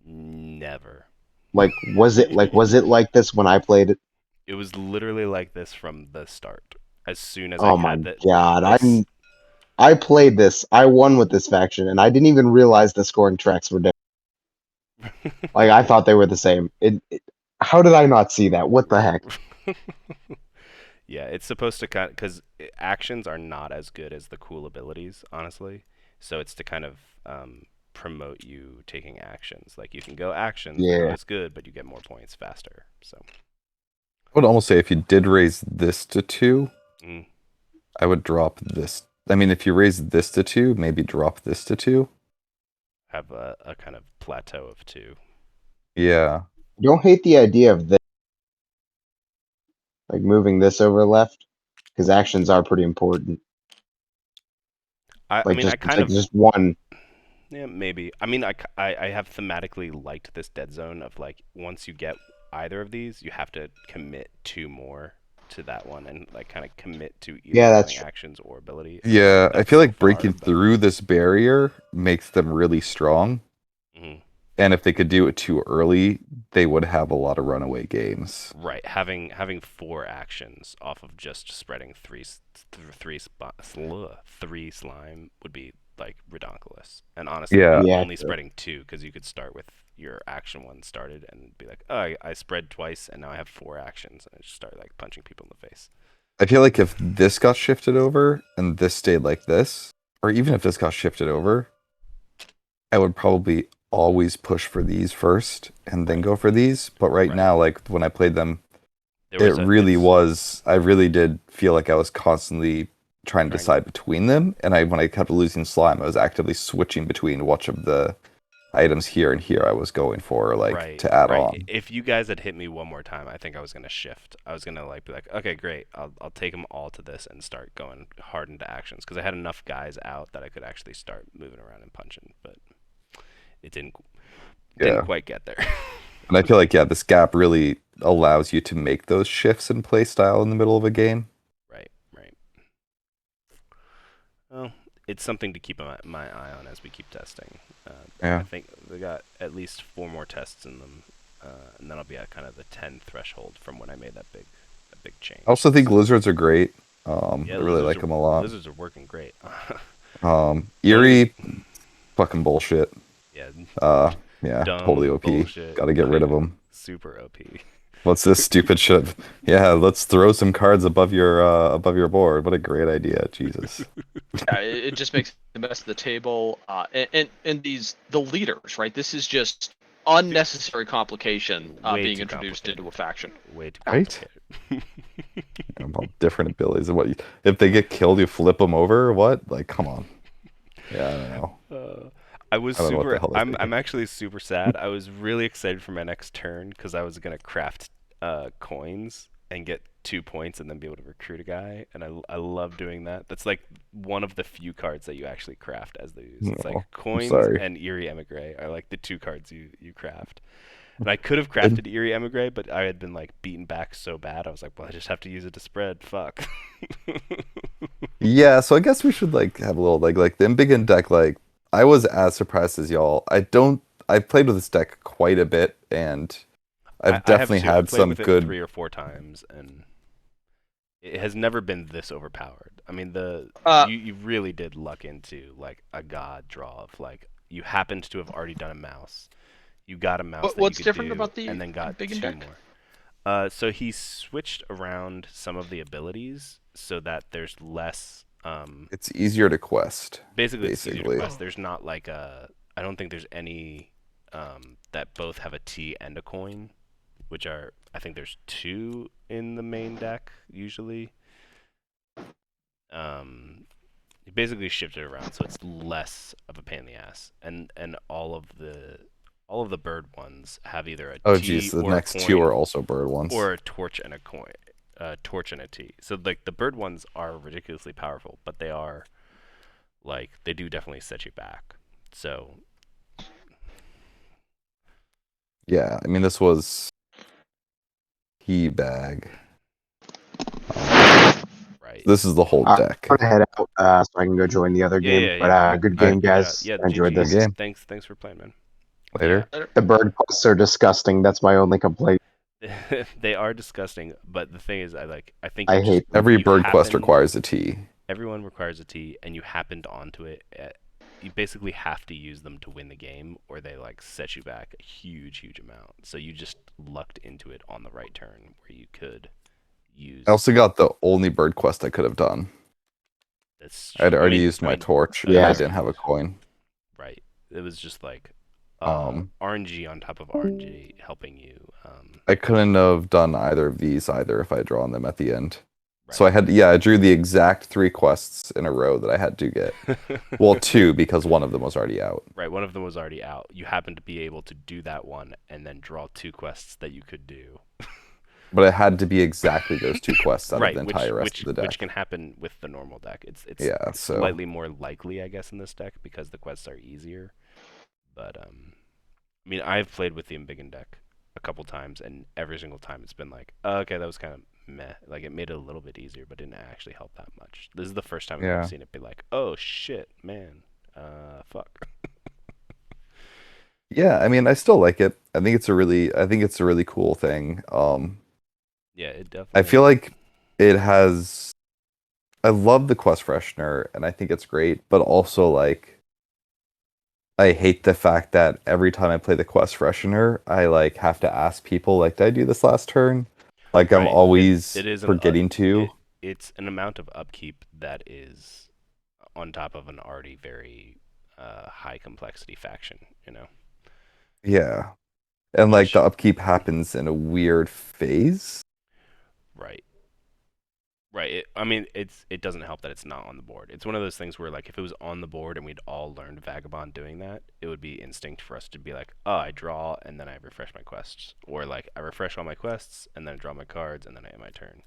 Never. Like, was it like this when I played it? It was literally like this from the start. As soon as I Oh my had god! this, I played this. I won with this faction, and I didn't even realize the scoring tracks were different. Like I thought they were the same. How did I not see that? What the heck? yeah, it's supposed to kind because actions are not as good as the cool abilities, honestly. So it's to kind of promote you taking actions. Like you can go actions, they're not Yeah. as good, but you get more points faster. So I would almost say if you did raise this to 2, mm, I would drop this. I mean, if you raise this to 2, maybe drop this to 2. have a kind of plateau of 2. Yeah. Don't hate the idea of this, like moving this over left, because actions are pretty important. I Like mean, I just kind like of just one. yeah, maybe. I mean, I have thematically liked this dead zone of like once you get either of these, you have to commit 2 more to that one and like kind of commit to either Yeah, that's running true. actions or ability. And Yeah, I that's feel so like breaking far, through this barrier makes them really strong. Mhm. And if they could do it too early, they would have a lot of runaway games. Right, having 4 actions off of just spreading 3 slime would be like redonkulous. And honestly, Yeah. Yeah. only spreading 2 because you could start with your action one started and be like, oh, I spread twice and now I have 4 actions and I just start like punching people in the face. I feel like if this got shifted over and this stayed like this, or even if this got shifted over, I would probably always push for these first and then Right. go for these. But right Right. now, like when I played them, There was I really did feel like I was constantly trying to Trying- decide between them. And when I kept losing slime, I was actively switching between which of the items here and here I was going for, like right, to add right. on. If you guys had hit me one more time, I think I was gonna shift. I was gonna like be like, okay, great, I'll take them all to this and start going hard into actions because I had enough guys out that I could actually start moving around and punching, but it didn't Yeah. quite get there. And I feel like, yeah, this gap really allows you to make those shifts in play style in the middle of a game. Right. Well, it's something to keep my eye on as we keep testing. Yeah. I think we got at least 4 more tests in them, and then I'll be at kind of the 10 threshold from when I made that big change. I also think So- lizards are great. Yeah, I really like them a lot. Lizards are working great. Eerie, fucking bullshit. Yeah, Yeah, dumb totally OP. bullshit. Gotta get rid of them. Super OP. What's this stupid shit? Yeah, let's throw some cards above your board. What a great idea, Jesus. Yeah, it just makes the mess of the table. And the leaders, right? This is just unnecessary complication Way being too introduced complicated. into a faction. Way too Right? complicated. About different abilities and if they get killed, you flip them over or what? Like, come on. Yeah, I don't know. I was I don't know what the super. hell they're I'm thinking. actually super sad. I was really excited for my next turn because I was gonna craft coins and get 2 points and then be able to recruit a guy, and I love doing that. That's like one of the few cards that you actually craft as the Ooze. It's No, like I'm coins sorry. and Eerie Emigre are like the 2 cards you craft. And I could have And- crafted Eerie Emigre, but I had been like beaten back so bad. I was like, well, I just have to use it to spread. Fuck. Yeah, so I guess we should like have a little like the Embiggen deck. Like I was as surprised as y'all. I've played with this deck quite a bit, and I I've have definitely too. I've had played some with it good. 3 or 4 times, and it has never been this overpowered. I mean, you really did luck into like a god draw of like you happened to have already done a mouse. You got a mouse that you What's could different do, about the and then got Embiggen 2 deck? more. So he switched around some of the abilities so that there's less. It's easier to quest, Basically, it's easier to basically. quest. There's not like a. I don't think there's any that both have a T and a coin, which are I think there's 2 in the main deck usually. You basically shift it around so it's less of a pain in the ass, and all of the bird ones have either a Oh T geez, the or a next coin 2 are also bird ones. or a torch and a coin, torch and a T. So like the bird ones are ridiculously powerful, but they are like they do definitely set you back. So Yeah, I mean this was Teabag. right. This is the whole I'm deck. gonna head out so I can go join the other game. Yeah. But good game, Alright. guys. Yeah, I enjoyed GG. this. Good game. Thanks for playing, man. Later. The bird quests are disgusting. That's my only complaint. They are disgusting, but the thing is, I think I you just, hate Every you bird quest happened- requires a T. Everyone requires a T, and you happened onto it. You basically have to use them to win the game, or they like set you back a huge amount. So you just lucked into it on the right turn, where you could use. I also got the only bird quest I could have done. That's I'd true. already used my torch, and Yeah. I didn't have a coin. Right. It was just like Um, RNG on top of RNG helping you. I couldn't have done either of these either if I had drawn them at the end. Right. So I drew the exact 3 quests in a row that I had to get. Well, 2 because one of them was already out. Right, one of them was already out. You happened to be able to do that one and then draw 2 quests that you could do. But it had to be exactly those 2 quests out Right, of the entire rest of the deck. which can happen with the normal deck. It's Yeah, so slightly more likely, I guess, in this deck because the quests are easier. But I mean, I've played with the Embiggen deck a couple times, and every single time it's been like, oh, okay, that was kind of meh. Like it made it a little bit easier, but didn't actually help that much. This is the first time Yeah. I've seen it be like, oh shit, man, fuck. yeah, I mean, I still like it. I think it's a really cool thing. Yeah, it definitely. I feel like it has. I love the quest freshener, and I think it's great. But also, like, I hate the fact that every time I play the quest freshener, I like have to ask people, like, did I do this last turn? Like, I'm Right. always It is forgetting to. It's an amount of upkeep that is on top of an already very high complexity faction. You know. Yeah, and like Which- the upkeep happens in a weird phase. Right. Right. I mean, it doesn't help that it's not on the board. It's one of those things where, like, if it was on the board and we'd all learned Vagabond doing that, it would be instinct for us to be like, oh, I draw and then I refresh my quests. Or, like, I refresh all my quests and then I draw my cards and then I end my turn.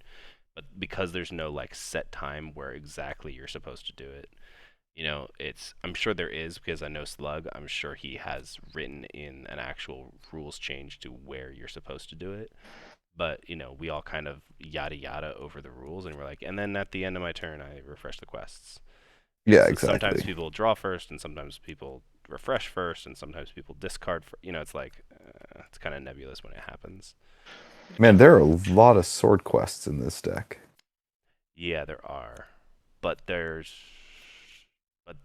But because there's no, like, set time where exactly you're supposed to do it, you know, I'm sure there is because I know Slug, I'm sure he has written in an actual rules change to where you're supposed to do it. But, you know, we all kind of yada yada over the rules, and we're like, and then at the end of my turn, I refresh the quests. Yeah, So exactly. sometimes people draw first, and sometimes people refresh first, and sometimes people discard. You know, it's like, it's kind of nebulous when it happens. Man, there are a lot of sword quests in this deck. Yeah, there are. But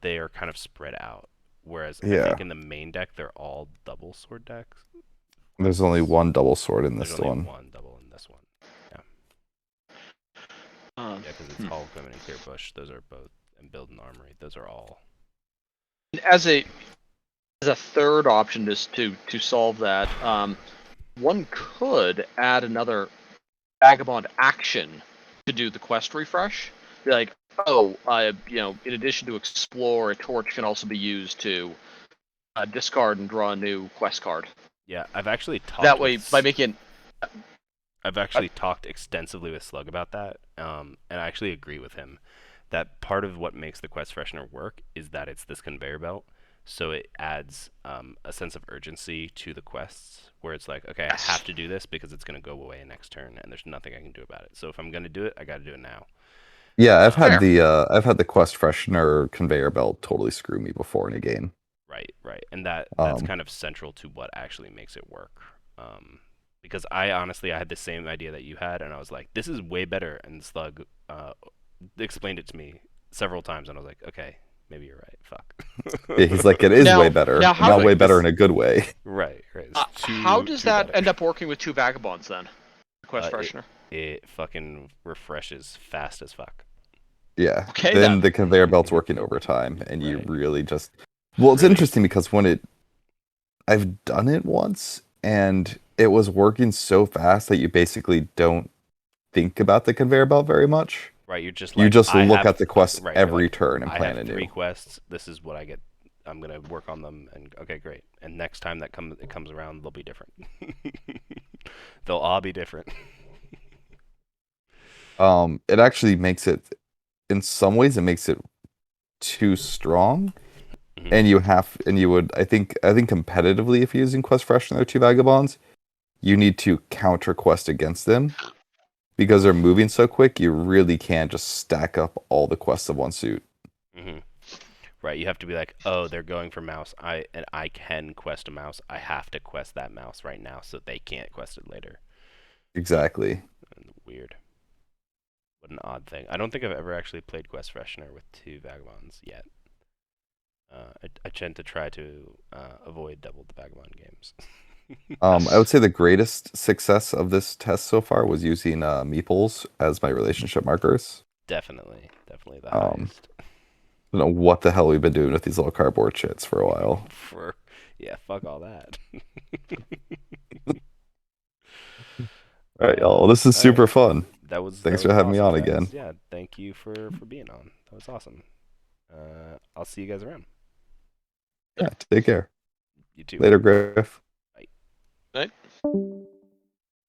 they are kind of spread out. Whereas I Yeah. think in the main deck, they're all double sword decks. There's only one double sword in There's this only one. one double in this one. Um, Yeah, because it's Hall of Equipment and Clear Bush. Those are both, and Build and Armory. Those are all. as a third option to solve that, one could add another Vagabond action to do the quest refresh. Be like, oh, in addition to explore, a torch can also be used to discard and draw a new quest card. Yeah, I've actually talked. That way, by making I've actually talked extensively with Slug about that, and I actually agree with him that part of what makes the quest freshener work is that it's this conveyor belt, so it adds a sense of urgency to the quests, where it's like, okay, I have to do this because it's going to go away next turn, and there's nothing I can do about it. So if I'm going to do it, I got to do it now. Yeah, I've had Fair. I've had the quest freshener conveyor belt totally screw me before in a game. Right, and that's Um, kind of central to what actually makes it work. Because I honestly I had the same idea that you had, and I was like, this is way better. And Slug explained it to me several times, and I was like, okay, maybe you're right. Fuck. yeah, he's like, it is Now- way better. now and how not do- way better this- in a good way. Right. It's How does too that better. end up working with 2 vagabonds then? Quest Uh, freshener. It fucking refreshes fast as fuck. Yeah. Okay, then then. the conveyor belt's working overtime, and you Right. really just. Well, it's Really- interesting because I've done it once, and it was working so fast that you basically don't think about the conveyor belt very much. Right, you're just You like, just I look have- at the quest right, you're every like, turn and I plan have anew. 3 quests. This is what I get. I'm gonna work on them, and okay, great. And next time it comes around, they'll be different. They'll all be different. It actually makes it, in some ways, it makes it too strong. Mhm. And you would, I think competitively, if you're using Quest Freshener 2 Vagabonds, you need to counter quest against them. Because they're moving so quick, you really can't just stack up all the quests of one suit. Mhm. Right, you have to be like, oh, they're going for mouse. I can quest a mouse. I have to quest that mouse right now, so they can't quest it later. Exactly. Weird. What an odd thing. I don't think I've ever actually played Quest Freshener with 2 Vagabonds yet. I tend to try to avoid double the Vagabond games. I would say the greatest success of this test so far was using meeples as my relationship markers. Definitely the Um, highest. I don't know what the hell we've been doing with these little cardboard shits for a while. Fuck all that. All right, y'all. This is All super right. fun. Thanks Thanks for having me on again. Yeah, thank you for being on. That was awesome. I'll see you guys around. Yeah, take care. You too. Later, Griff. Right?